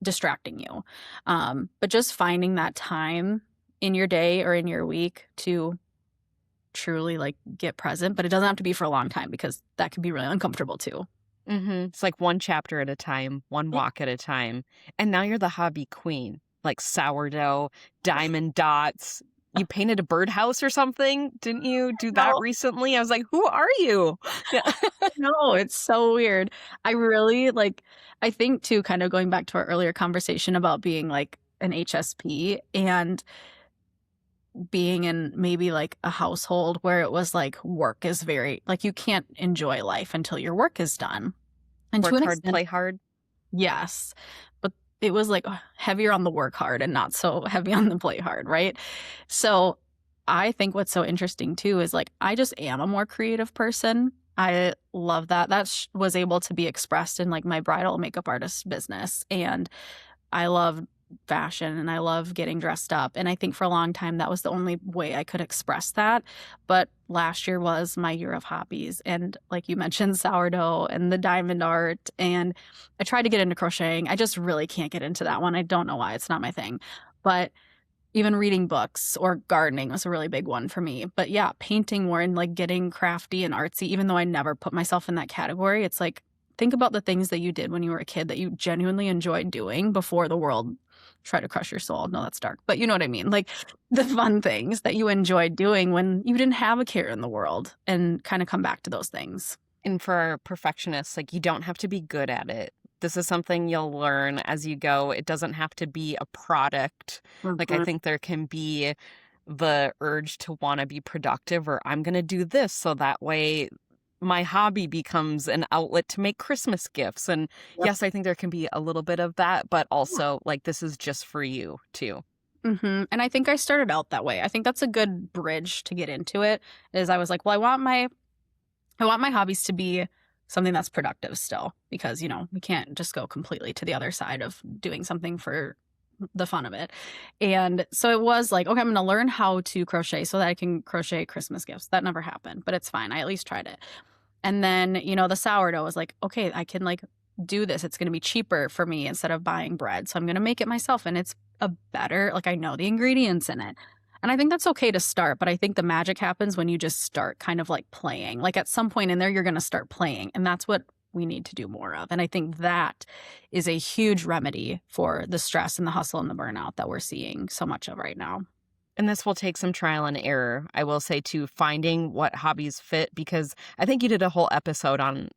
distracting you. But just finding that time in your day or in your week to truly like get present, but it doesn't have to be for a long time, because that can be really uncomfortable too. It's like one chapter at a time, one walk at a time. And now you're the hobby queen, like sourdough, diamond dots. You painted a birdhouse or something. Didn't you do that No. recently? I was like, who are you? Yeah. No, it's so weird. I really I think too, kind of going back to our earlier conversation about being like an HSP and being in maybe like a household where it was like work is very, like, you can't enjoy life until your work is done. And to Work an hard, extent, play hard. yes. But it was like heavier on the work hard and not so heavy on the play hard, right? So I think what's so interesting too is like I just am a more creative person. I love that. That was able to be expressed in like my bridal makeup artist business. And I love fashion and I love getting dressed up. And I think for a long time that was the only way I could express that. But last year was my year of hobbies. And like you mentioned, sourdough and the diamond art. And I tried to get into crocheting. I just really can't get into that one. I don't know why. It's not my thing. But even reading books or gardening was a really big one for me. But yeah, painting more and like getting crafty and artsy, even though I never put myself in that category. It's like, think about the things that you did when you were a kid that you genuinely enjoyed doing before the world tried to crush your soul. No, that's dark. But you know what I mean? Like the fun things that you enjoyed doing when you didn't have a care in the world, and kind of come back to those things. And for our perfectionists, like, you don't have to be good at it. This is something you'll learn as you go. It doesn't have to be a product. Like, I think there can be the urge to want to be productive, or I'm going to do this so that way my hobby becomes an outlet to make Christmas gifts. And Yep. yes, I think there can be a little bit of that, but also like this is just for you too. And I think I started out that way. I think that's a good bridge to get into it. Is I was like, well, I want my hobbies to be something that's productive still, because we can't just go completely to the other side of doing something for the fun of it. And so it was like, okay, I'm going to learn how to crochet so that I can crochet Christmas gifts. That never happened, but it's fine. I at least tried it. And then, the sourdough was like, okay, I can like do this. It's going to be cheaper for me instead of buying bread. So I'm going to make it myself. And it's a better, like, I know the ingredients in it. And I think that's okay to start. But I think the magic happens when you just start kind of like playing. Like at some point in there, you're going to start playing. And that's what we need to do more of. And I think that is a huge remedy for the stress and the hustle and the burnout that we're seeing so much of right now. And this will take some trial and error, I will say, to finding what hobbies fit, because I think you did a whole episode on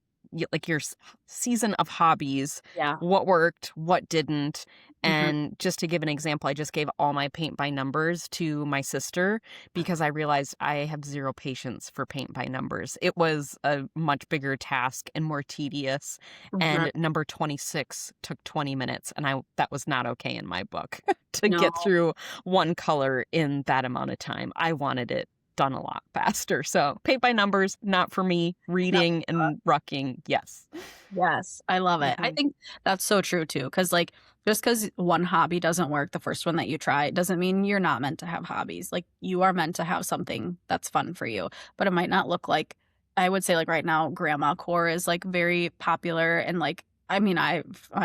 like your season of hobbies, Yeah. what worked, what didn't. And just to give an example, I just gave all my paint by numbers to my sister because I realized I have zero patience for paint by numbers. It was a much bigger task and more tedious. And number 26 took 20 minutes. And that was not okay in my book to get through one color in that amount of time. I wanted it done a lot faster. So paint by numbers, not for me. Reading and rucking, yes. Yes, I love it. I think that's so true too. Because like, just because one hobby doesn't work, the first one that you try, doesn't mean you're not meant to have hobbies. Like, you are meant to have something that's fun for you, but it might not look like, I would say like right now, grandma core is like very popular. And like, I mean, I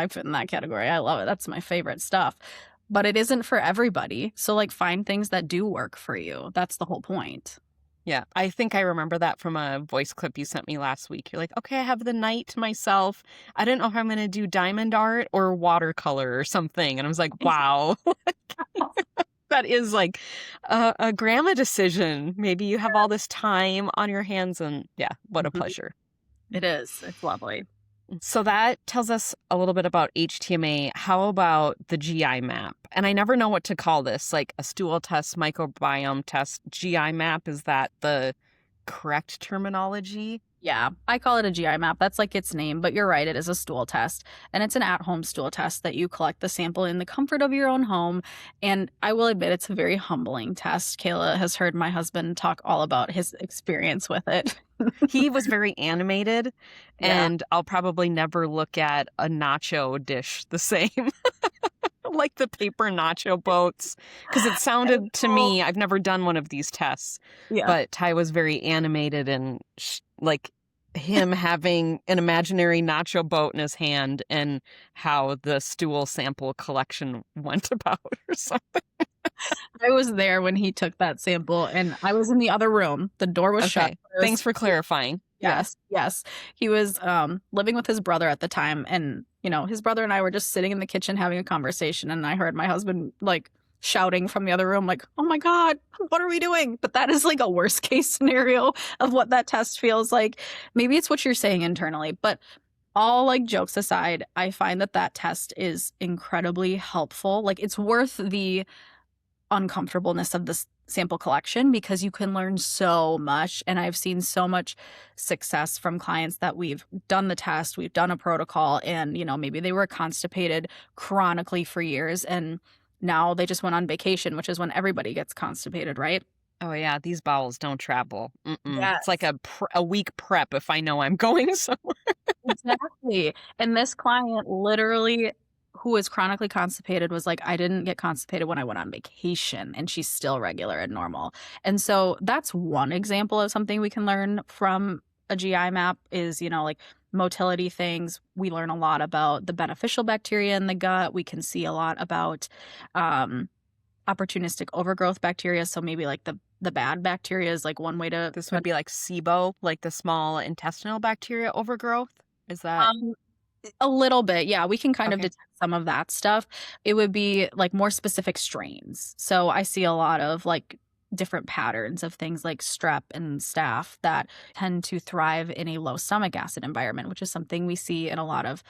fit in that category. I love it. That's my favorite stuff. But it isn't for everybody. So like, find things that do work for you. That's the whole point. Yeah, I think I remember that from a voice clip you sent me last week. You're like, okay, I have the night to myself. I didn't know if I'm going to do diamond art or watercolor or something. And I was like, wow. That is like a grandma decision. Maybe you have all this time on your hands and yeah, what a Mhm. pleasure. It is. It's lovely. So that tells us a little bit about HTMA. How about the GI map? And I never know what to call this, like a stool test, microbiome test, GI map. Is that the correct terminology? Yeah, I call it a GI map. That's like its name, but you're right. It is a stool test. And it's an at-home stool test that you collect the sample in the comfort of your own home. And I will admit it's a very humbling test. Kayla has heard my husband talk all about his experience with it. He was very animated, Yeah. and I'll probably never look at a nacho dish the same. Like the paper nacho boats, because it I sounded to know. me, I've never done one of these tests, Yeah. but Ty was very animated and like him having an imaginary nacho boat in his hand and how the stool sample collection went about or something. I was there when he took that sample and I was in the other room. The door was shut. Okay. Thanks for clarifying. Yeah. Yes, yes. He was living with his brother at the time, and his brother and I were just sitting in the kitchen having a conversation, and I heard my husband like shouting from the other room like, "Oh my god, what are we doing?" But that is like a worst case scenario of what that test feels like. Maybe it's what you're saying internally, but all like jokes aside, I find that that test is incredibly helpful. Like it's worth the uncomfortableness of this sample collection because you can learn so much. And I've seen so much success from clients that we've done the test, we've done a protocol, and maybe they were constipated chronically for years and now they just went on vacation, which is when everybody gets constipated, right? Oh yeah, these bowels don't travel. It's like Yes. a week prep if I know I'm going somewhere. Exactly. And this client literally who is chronically constipated was like, I didn't get constipated when I went on vacation, and she's still regular and normal. And so that's one example of something we can learn from a GI map is, like motility things. We learn a lot about the beneficial bacteria in the gut. We can see a lot about um, opportunistic overgrowth bacteria. So maybe like the bad bacteria is like one way to This would be like SIBO, like the small intestinal bacteria overgrowth. Is that um, a little bit, yeah, we can kind of okay? detect some of that stuff. It would be, like, more specific strains. So I see a lot of, like, different patterns of things like strep and staph that tend to thrive in a low stomach acid environment, which is something we see in a lot of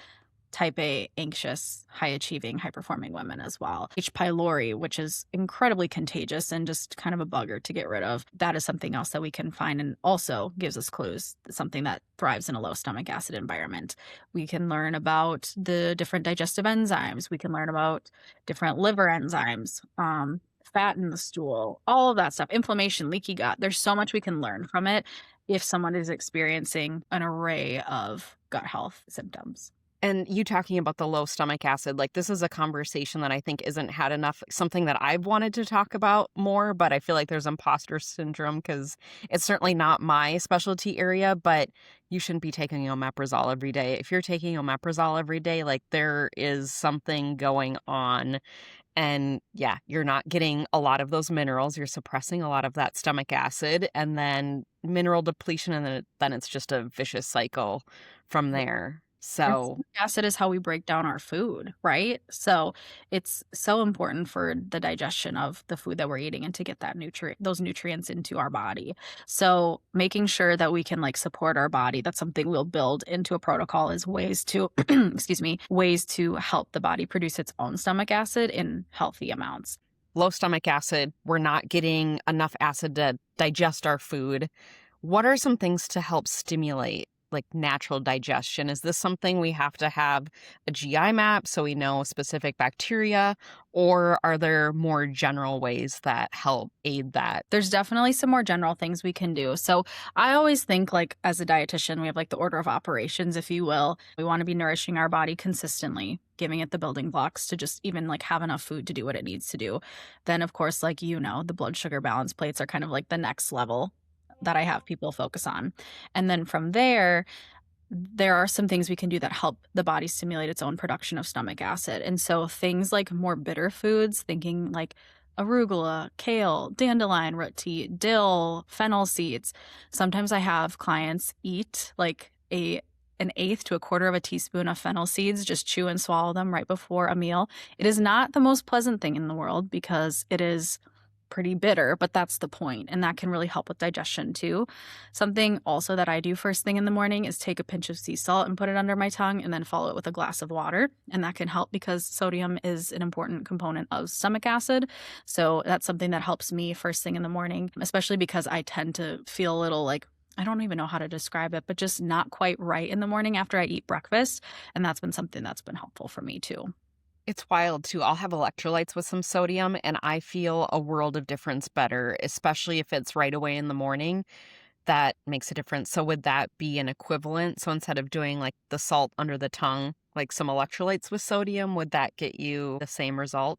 type A, anxious, high achieving, high performing women as well. H. pylori, which is incredibly contagious and just kind of a bugger to get rid of. That is something else that we can find and also gives us clues, something that thrives in a low stomach acid environment. We can learn about the different digestive enzymes. We can learn about different liver enzymes, fat in the stool, all of that stuff, inflammation, leaky gut. There's so much we can learn from it if someone is experiencing an array of gut health symptoms. And you talking about the low stomach acid, like this is a conversation that I think isn't had enough, something that I've wanted to talk about more, but I feel like there's imposter syndrome because it's certainly not my specialty area, but you shouldn't be taking omeprazole every day. If you're taking omeprazole every day, like there is something going on. And yeah, you're not getting a lot of those minerals. You're suppressing a lot of that stomach acid and then mineral depletion. And then it's just a vicious cycle from there. And So stomach acid is how we break down our food, right? So it's so important for the digestion of the food that we're eating and to get those nutrients into our body. So making sure that we can like support our body, that's something we'll build into a protocol is ways to excuse me, ways to help the body produce its own stomach acid in healthy amounts. low stomach acid, we're not getting enough acid to digest our food. What are some things to help stimulate like natural digestion? Is this something we have to have a GI map so we know specific bacteria, or are there more general ways that help aid that? There's definitely some more general things we can do. So I always think like as a dietitian, we have like the order of operations, if you will. We want to be nourishing our body consistently, giving it the building blocks to just even like have enough food to do what it needs to do. Then of course, like the blood sugar balance plates are kind of like the next level that I have people focus on. And then from there are some things we can do that help the body stimulate its own production of stomach acid. And so things like more bitter foods, thinking like arugula, kale, dandelion root tea, dill, fennel seeds. Sometimes I have clients eat like a an eighth to a quarter of a teaspoon of fennel seeds, just chew and swallow them right before a meal. It is not the most pleasant thing in the world because it is pretty bitter, but that's the point, and that can really help with digestion too. Something also that I do first thing in the morning is take a pinch of sea salt and put it under my tongue and then follow it with a glass of water, and that can help because sodium is an important component of stomach acid. So that's something that helps me first thing in the morning, especially because I tend to feel a little like, I don't even know how to describe it, but just not quite right in the morning after I eat breakfast, and that's been something that's been helpful for me too. It's wild too. I'll have electrolytes with some sodium and I feel a world of difference better, especially if it's right away in the morning. That makes a difference. So would that be an equivalent? So instead of doing like the salt under the tongue, like some electrolytes with sodium, would that get you the same result?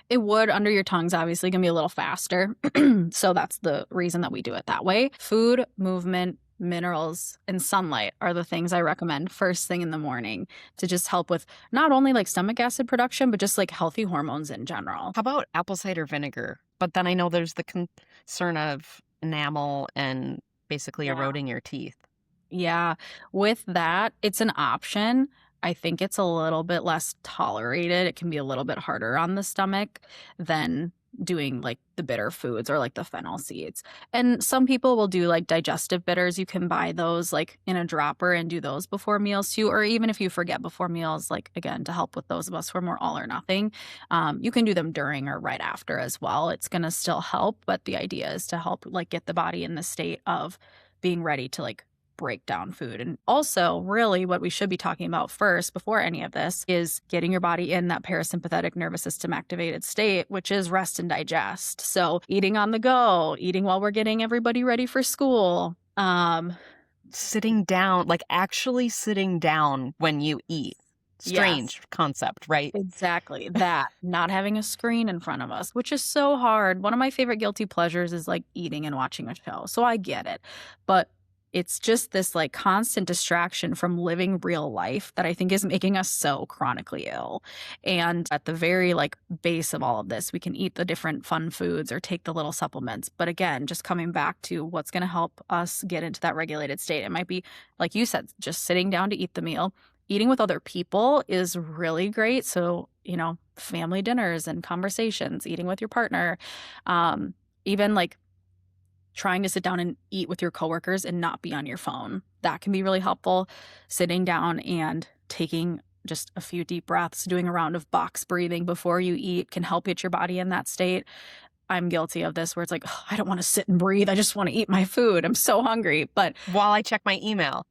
It would under your tongue's obviously gonna be a little faster. So that's the reason that we do it that way. Food, movement, minerals, and sunlight are the things I recommend first thing in the morning to just help with not only like stomach acid production, but just like healthy hormones in general. How about apple cider vinegar? But then I know there's the concern of enamel and basically Yeah. eroding your teeth. Yeah. With that, it's an option. I think it's a little bit less tolerated. It can be a little bit harder on the stomach than doing like the bitter foods or like the fennel seeds. And some people will do like digestive bitters. You can buy those like in a dropper and do those before meals too. Or even if you forget before meals, like again, to help with those of us who are more all or nothing, you can do them during or right after as well. It's going to still help. But the idea is to help like get the body in the state of being ready to like break down food. And also, really, what we should be talking about first before any of this is getting your body in that parasympathetic nervous system activated state, which is rest and digest. So, eating on the go, eating while we're getting everybody ready for school. Sitting down, like actually sitting down when you eat. Strange Yes. concept, right? Exactly. That, not having a screen in front of us, which is so hard. One of my favorite guilty pleasures is like eating and watching a show. So I get it. But it's just this like constant distraction from living real life that I think is making us so chronically ill. And at the very like base of all of this, we can eat the different fun foods or take the little supplements. But again, just coming back to what's going to help us get into that regulated state. It might be, like you said, just sitting down to eat the meal. Eating with other people is really great. So, family dinners and conversations, eating with your partner, even like trying to sit down and eat with your coworkers and not be on your phone. That can be really helpful. Sitting down and taking just a few deep breaths, doing a round of box breathing before you eat can help get your body in that state. I'm guilty of this where it's like, "Ugh, I don't want to sit and breathe. I just want to eat my food. I'm so hungry." But While I check my email.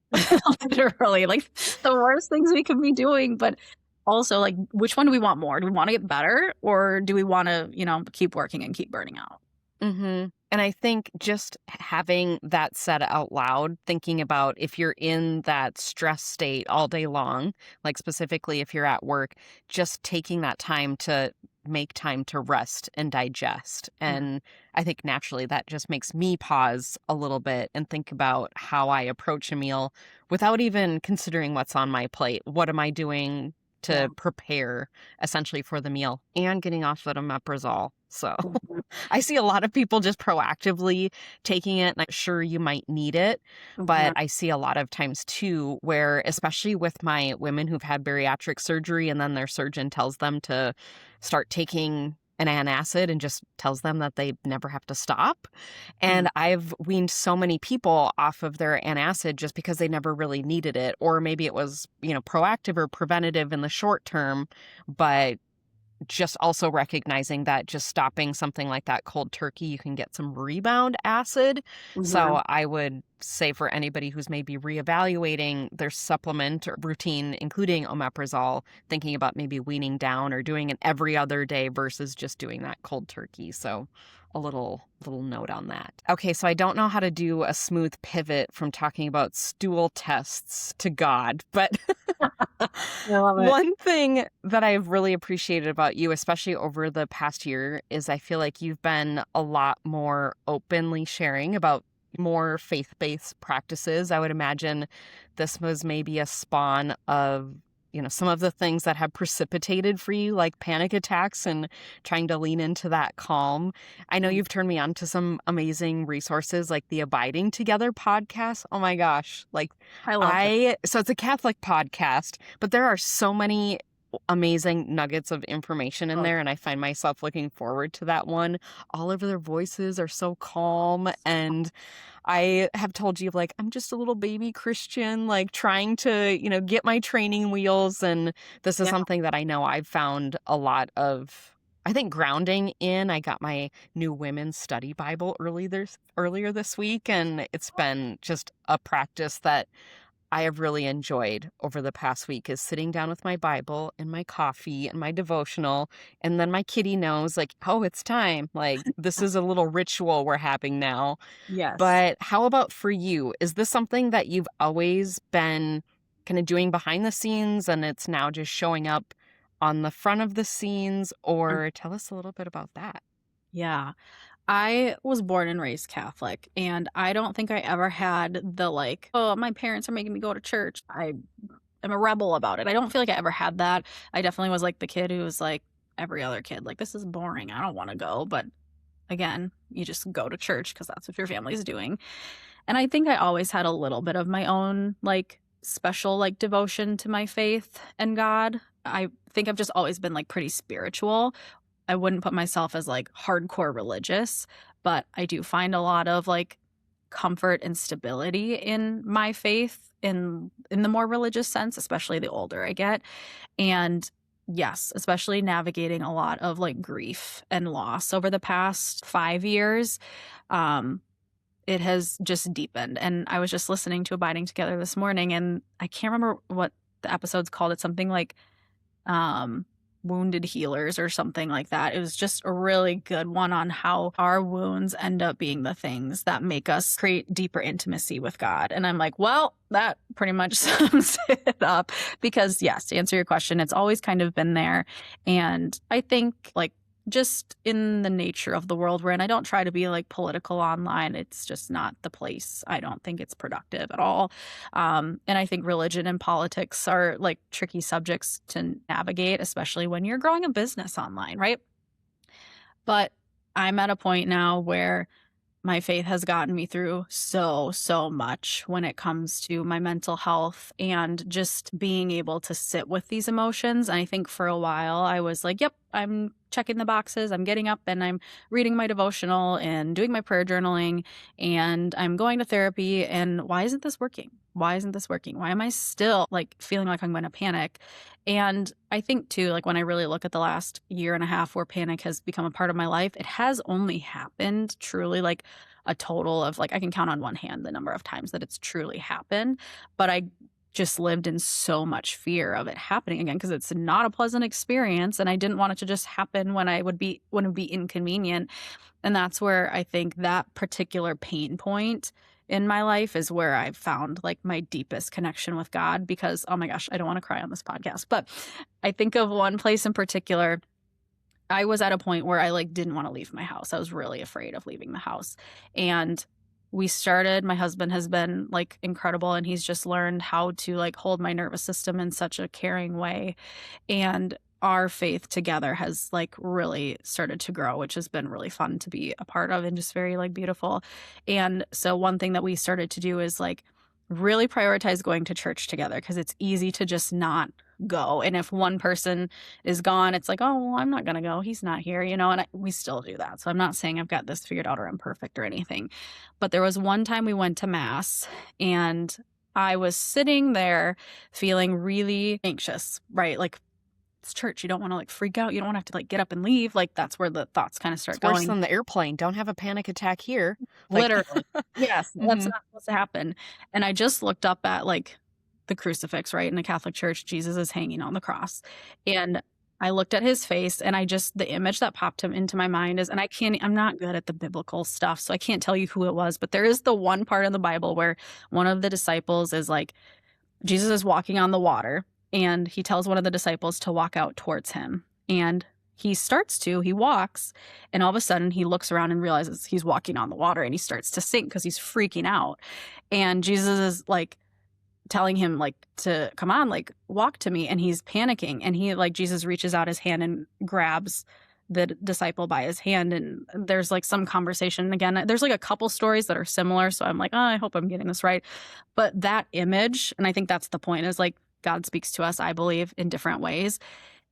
literally, like the worst things we could be doing. But also, like, which one do we want more? Do we want to get better or do we want to, keep working and keep burning out? Mm-hmm. And I think just having that said out loud, thinking about if you're in that stress state all day long, like specifically if you're at work, just taking that time to make time to rest and digest. And I think naturally that just makes me pause a little bit and think about how I approach a meal without even considering what's on my plate. What am I doing Yeah. to prepare essentially for the meal and getting off of omeprazole? So Mhm. I see a lot of people just proactively taking it, and I'm sure you might need it. But Mhm. I see a lot of times too, where especially with my women who've had bariatric surgery and then their surgeon tells them to start taking an antacid and just tells them that they never have to stop. Mm. And I've weaned so many people off of their antacid just because they never really needed it. Or maybe it was, proactive or preventative in the short term, but just also recognizing that just stopping something like that cold turkey, you can get some rebound acid. Mhm. So I would say for anybody who's maybe reevaluating their supplement or routine, including omeprazole, thinking about maybe weaning down or doing it every other day versus just doing that cold turkey. So a little note on that. Okay, so I don't know how to do a smooth pivot from talking about stool tests to God, but I love it. one thing that I've really appreciated about you, especially over the past year, is I feel like you've been a lot more openly sharing about more faith-based practices. I would imagine this was maybe a spawn of some of the things that have precipitated for you, like panic attacks and trying to lean into that calm. I know Mm. you've turned me on to some amazing resources like the Abiding Together podcast. Oh my gosh. I love that. So it's a Catholic podcast, but there are so many amazing nuggets of information in Oh, there. And I find myself looking forward to that one. All of their voices are so calm, and I have told you, I'm just a little baby Christian, trying to, get my training wheels. And this is yeah. something that I know I've found a lot of, I think, grounding in. I got my new women's study Bible earlier this week, and it's been just a practice that I have really enjoyed over the past week, is sitting down with my Bible and my coffee and my devotional. And then my kitty knows, oh, it's time. This is a little ritual we're having now. Yes. But how about for you? Is this something that you've always been kind of doing behind the scenes and it's now just showing up on the front of the scenes? Or tell us a little bit about that. Yeah. I was born and raised Catholic, and I don't think I ever had the oh, my parents are making me go to church. I am a rebel about it. I don't feel like I ever had that. I definitely was the kid who was like every other kid, this is boring. I don't want to go. But again, you just go to church because that's what your family's doing. And I think I always had a little bit of my own special devotion to my faith and God. I think I've just always been pretty spiritual. I wouldn't put myself as hardcore religious, but I do find a lot of comfort and stability in my faith in the more religious sense, especially the older I get. And yes, especially navigating a lot of grief and loss over the past 5 years. It has just deepened. And I was just listening to Abiding Together this morning, and I can't remember what the episode's called. It's something um wounded healers or something like that. It was just a really good one on how our wounds end up being the things that make us create deeper intimacy with God. And I'm well, that pretty much sums it up, because yes, to answer your question, it's always kind of been there. And I think just in the nature of the world we're in, I don't try to be political online. It's just not the place. I don't think it's productive at all. And I think religion and politics are tricky subjects to navigate, especially when you're growing a business online, right? But I'm at a point now where my faith has gotten me through so much when it comes to my mental health and just being able to sit with these emotions. And I think for a while I was yep, I'm checking the boxes. I'm getting up and I'm reading my devotional and doing my prayer journaling and I'm going to therapy. And why isn't this working? Why isn't this working? Why am I still feeling like I'm going to panic? And I think too, when I really look at the last year and a half where panic has become a part of my life, it has only happened truly a total of I can count on one hand the number of times that it's truly happened. But I just lived in so much fear of it happening again because it's not a pleasant experience. And I didn't want it to just happen when it would be inconvenient. And that's where I think that particular pain point in my life is where I've found my deepest connection with God, because, oh my gosh, I don't want to cry on this podcast, but I think of one place in particular. I was at a point where I didn't want to leave my house. I was really afraid of leaving the house. And my husband has been incredible, and he's just learned how to hold my nervous system in such a caring way. And our faith together has really started to grow, which has been really fun to be a part of and just very beautiful. And so one thing that we started to do is really prioritize going to church together, because it's easy to just not go. And if one person is gone, it's oh, well, I'm not going to go. He's not here, and we still do that. So I'm not saying I've got this figured out or I'm perfect or anything. But there was one time we went to mass and I was sitting there feeling really anxious, right? It's church. You don't want to freak out. You don't want to have to get up and leave. That's where the thoughts kind of start It's worse going. than the airplane. Don't have a panic attack here. Literally. Yes. That's Mhm. not supposed to happen. And I just looked up at the crucifix, right? In the Catholic Church, Jesus is hanging on the cross. And I looked at his face, and the image that popped into my mind is, and I'm not good at the biblical stuff, so I can't tell you who it was, but there is the one part in the Bible where one of the disciples is Jesus is walking on the water, and he tells one of the disciples to walk out towards him. And he walks, and all of a sudden he looks around and realizes he's walking on the water, and he starts to sink because he's freaking out. And Jesus is telling him like to come on, like walk to me, and he's panicking, and he like Jesus reaches out his hand and grabs the disciple by his hand, and there's like some conversation again. There's like a couple stories that are similar, so I'm like, oh, I hope I'm getting this right. But that image, and I think that's the point, is like God speaks to us, I believe, in different ways.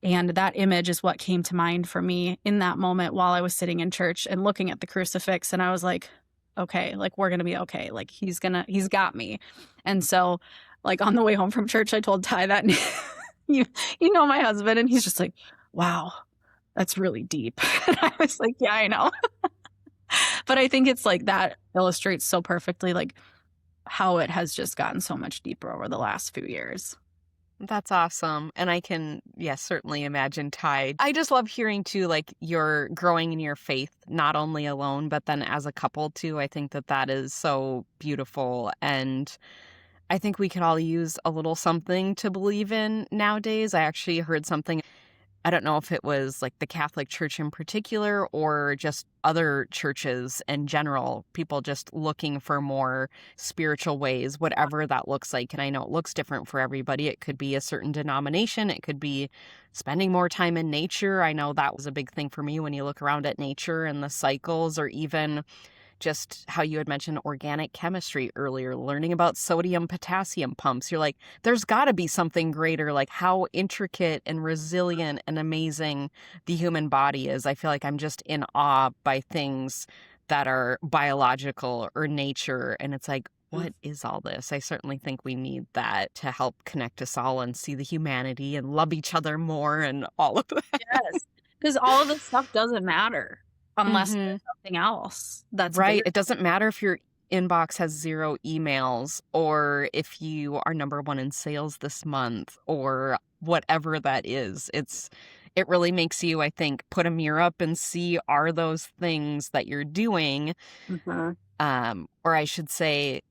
And that image is what came to mind for me in that moment while I was sitting in church and looking at the crucifix. And I was like, okay, like we're going to be okay. Like he's got me. And so like on the way home from church, I told Ty that, you know, my husband, and he's just like, wow, that's really deep. And I was like, yeah, I know. But I think it's like that illustrates so perfectly like how it has just gotten so much deeper over the last few years. That's awesome. And I can, yes, certainly imagine Ty. I just love hearing too, like you're growing in your faith, not only alone, but then as a couple too. I think that that is so beautiful. And I think we could all use a little something to believe in nowadays. I actually heard something. I don't know if it was like the Catholic Church in particular or just other churches in general, people just looking for more spiritual ways, whatever that looks like. And I know it looks different for everybody. It could be a certain denomination. It could be spending more time in nature. I know that was a big thing for me when you look around at nature and the cycles, or even just how you had mentioned organic chemistry earlier, learning about sodium potassium pumps. You're like, there's got to be something greater, like how intricate and resilient and amazing the human body is. I feel like I'm just in awe by things that are biological or nature. And it's like, what is all this? I certainly think we need that to help connect us all and see the humanity and love each other more and all of that. Yes, because all of this stuff doesn't matter unless there's something else that's right. bigger. It doesn't matter if your inbox has 0 emails or if you are number 1 in sales this month or whatever that is. It really makes you, I think, put a mirror up and see, are those things that you're doing, or I should say,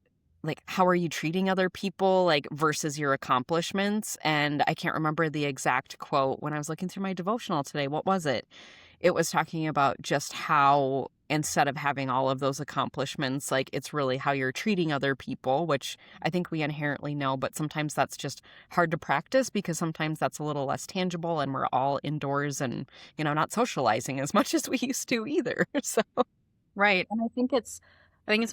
like, how are you treating other people, like, versus your accomplishments? And I can't remember the exact quote when I was looking through my devotional today. What was it? It was talking about just how instead of having all of those accomplishments, like it's really how you're treating other people, which I think we inherently know, but sometimes that's just hard to practice because sometimes that's a little less tangible and we're all indoors and, you know, not socializing as much as we used to either. So, right. And I think it's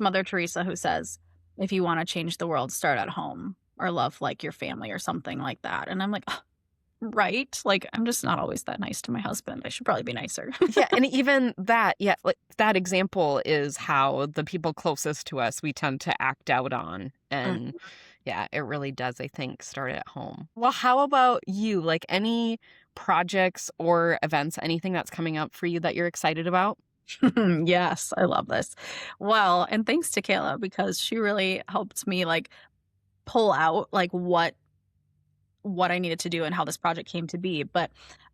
Mother Teresa who says, if you want to change the world, start at home or love like your family or something like that. And I'm like, oh, right? Like, I'm just not always that nice to my husband. I should probably be nicer. yeah. And even that, like that example is how the people closest to us, we tend to act out on. And yeah, it really does, I think, start at home. Well, how about you? Like any projects or events, anything that's coming up for you that you're excited about? Yes, I love this. Well, and thanks to Kayla because she really helped me like pull out like what I needed to do and how this project came to be. But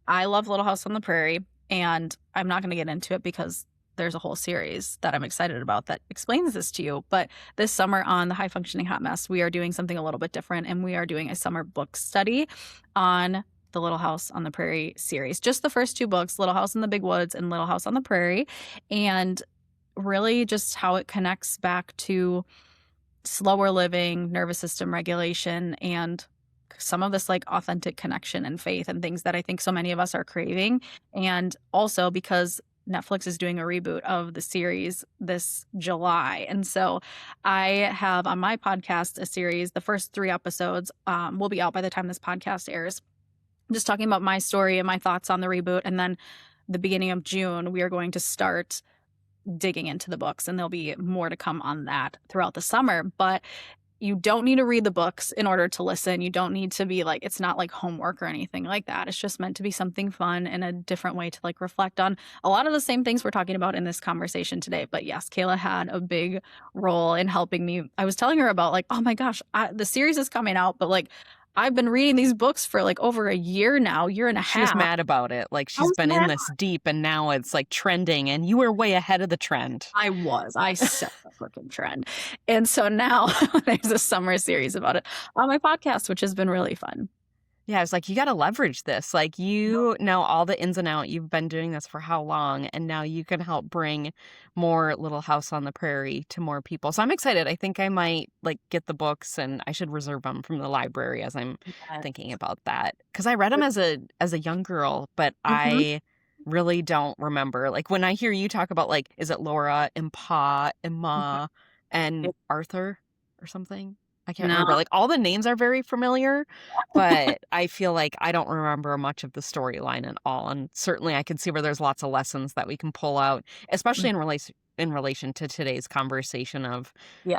I love Little House on the Prairie, and I'm not going to get into it because there's a whole series that I'm excited about that explains this to you. But this summer on the High Functioning Hot Mess, we are doing something a little bit different, and we are doing a summer book study on the Little House on the Prairie series. Just the first 2 books, Little House in the Big Woods and Little House on the Prairie, and really just how it connects back to slower living, nervous system regulation, and some of this like authentic connection and faith and things that I think so many of us are craving. And also because Netflix is doing a reboot of the series this July. And so I have on my podcast a series, the first 3 episodes will be out by the time this podcast airs. I'm just talking about my story and my thoughts on the reboot. And then the beginning of June, we are going to start digging into the books, and there'll be more to come on that throughout the summer. But you don't need to read the books in order to listen. You don't need to be like, it's not like homework or anything like that. It's just meant to be something fun and a different way to like reflect on a lot of the same things we're talking about in this conversation today. But yes, Kayla had a big role in helping me. I was telling her about like, oh my gosh, the series is coming out, but like I've been reading these books for like over a year now, year and a half. She was mad about it. Like she's been in this deep and now it's like trending and you were way ahead of the trend. I set the freaking trend. And so now there's a summer series about it on my podcast, which has been really fun. Yeah, I was like, you got to leverage this. Like, you know all the ins and out. You've been doing this for how long? And now you can help bring more Little House on the Prairie to more people. So I'm excited. I think I might like get the books, and I should reserve them from the library as I'm Yes. thinking about that. Because I read them as a young girl, but Mhm. I really don't remember. Like when I hear you talk about like, is it Laura and Pa and Mhm. Ma and Yep. Arthur or something? I can't No. remember. Like all the names are very familiar, but I feel like I don't remember much of the storyline at all. And certainly I can see where there's lots of lessons that we can pull out, especially in relation to today's conversation of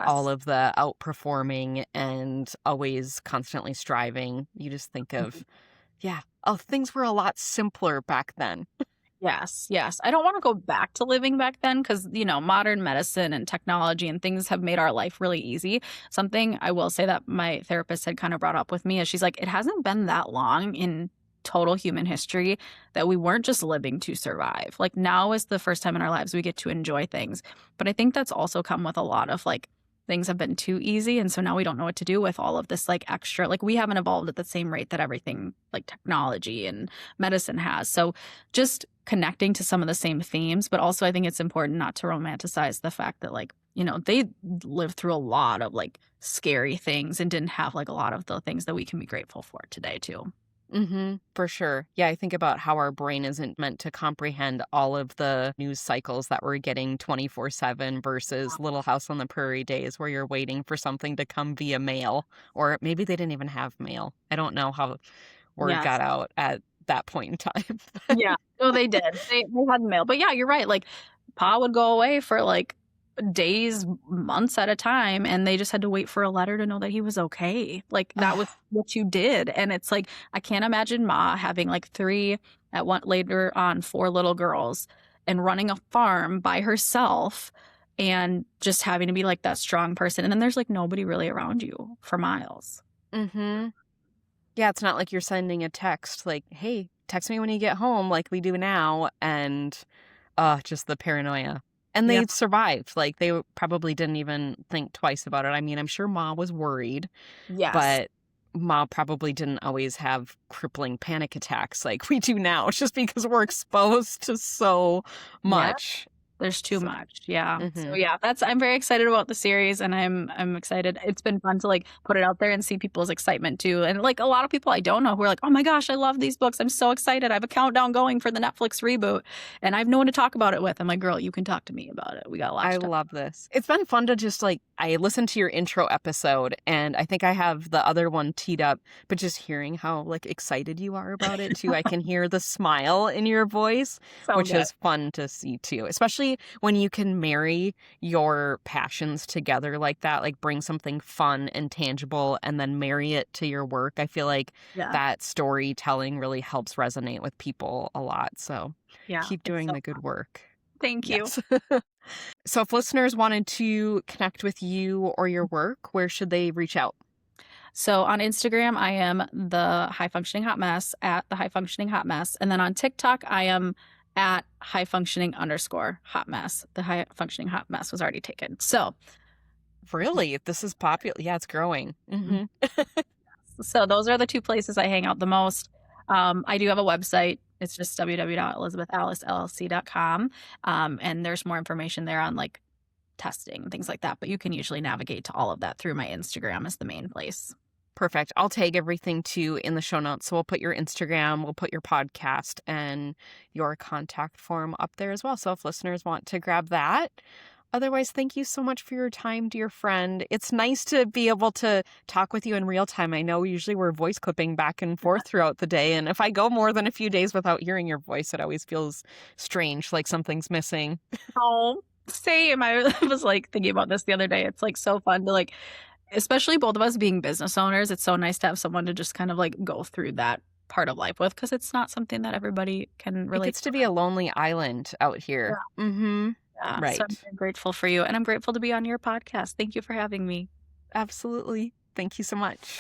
all Yes. of the outperforming and always constantly striving. You just think Mhm. of, yeah, oh, things were a lot simpler back then. Yes, yes. I don't wanna go back to living back then because modern medicine and technology and things have made our life really easy. Something I will say that my therapist had kind of brought up with me is she's like, "It hasn't been that long in total human history that we weren't just living to survive." Like, now is the first time in our lives we get to enjoy things. But I think that's also come with a lot of, like, things have been too easy, and so now we don't know what to do with all of this, like, extra like, we haven't evolved at the same rate that everything, like technology and medicine has. So just connecting to some of the same themes, but also I think it's important not to romanticize the fact that like, they lived through a lot of like scary things and didn't have like a lot of the things that we can be grateful for today too. For sure. Yeah, I think about how our brain isn't meant to comprehend all of the news cycles that we're getting 24/7 versus Little House on the Prairie days where you're waiting for something to come via mail, or maybe they didn't even have mail. I don't know how word Yes. got out at that point in time. Yeah. No, they did. They had mail. But yeah, you're right. Like Pa would go away for like days, months at a time, and they just had to wait for a letter to know that he was okay. Like that was Ah, what you did. And it's like I can't imagine Ma having like three at one later on four little girls and running a farm by herself and just having to be like that strong person. And then there's like nobody really around you for miles. mm-hmm. Yeah, it's not like you're sending a text like, hey, text me when you get home like we do now. And just the paranoia. And Yeah. they survived. Like they probably didn't even think twice about it. I mean, I'm sure Ma was worried, Yes. but Ma probably didn't always have crippling panic attacks like we do now, just because we're exposed to so Yeah. much. There's too So, much, yeah. So, hmm yeah, that's I'm very excited about the series, and I'm excited. It's been fun to, like, put it out there and see people's excitement too, and, like, a lot of people I don't know who are like, "Oh my gosh, I love these books. I'm so excited. I have a countdown going for the Netflix reboot, and I have no one to talk about it with." I'm like, "Girl, you can talk to me about it. We got a lot I to talk." love this. It's been fun to just like, I listened to your intro episode and I think I have the other one teed up, but just hearing how like excited you are about it too. I can hear the smile in your voice, So which good. is fun to see too, especially when you can marry your passions together like that, like bring something fun and tangible and then marry it to your work. I feel like Yeah, that storytelling really helps resonate with people a lot. So yeah, keep it's doing so the good fun. work. Thank you. Yes. So if listeners wanted to connect with you or your work, where should they reach out? So on Instagram, I am the high functioning hot mess at the high functioning hot mess. And then on TikTok, I am at high functioning underscore hot mess. The high functioning hot mess was already taken. So, Really? If this is popular, yeah, it's growing. mm, so those are the two places I hang out the most. I do have a website. It's just www.elizabethallicellc.com. And there's more information there on like testing, things like that. But you can usually navigate to all of that through my Instagram as the main place. Perfect. I'll tag everything too in the show notes. So we'll put your Instagram, we'll put your podcast and your contact form up there as well. So if listeners want to grab that. Otherwise, thank you so much for your time, dear friend. It's nice to be able to talk with you in real time. I know usually we're voice clipping back and forth throughout the day. And if I go more than a few days without hearing your voice, it always feels strange, like something's missing. Oh, same. I was like thinking about this the other day. It's like so fun to like, especially both of us being business owners. It's so nice to have someone to just kind of like go through that part of life with because it's not something that everybody can It relate gets to. to be a lonely island out Yeah. here. Yeah. So I'm Right. very grateful for you and I'm grateful to be on your podcast. Thank you for having me. Absolutely. Thank you so much.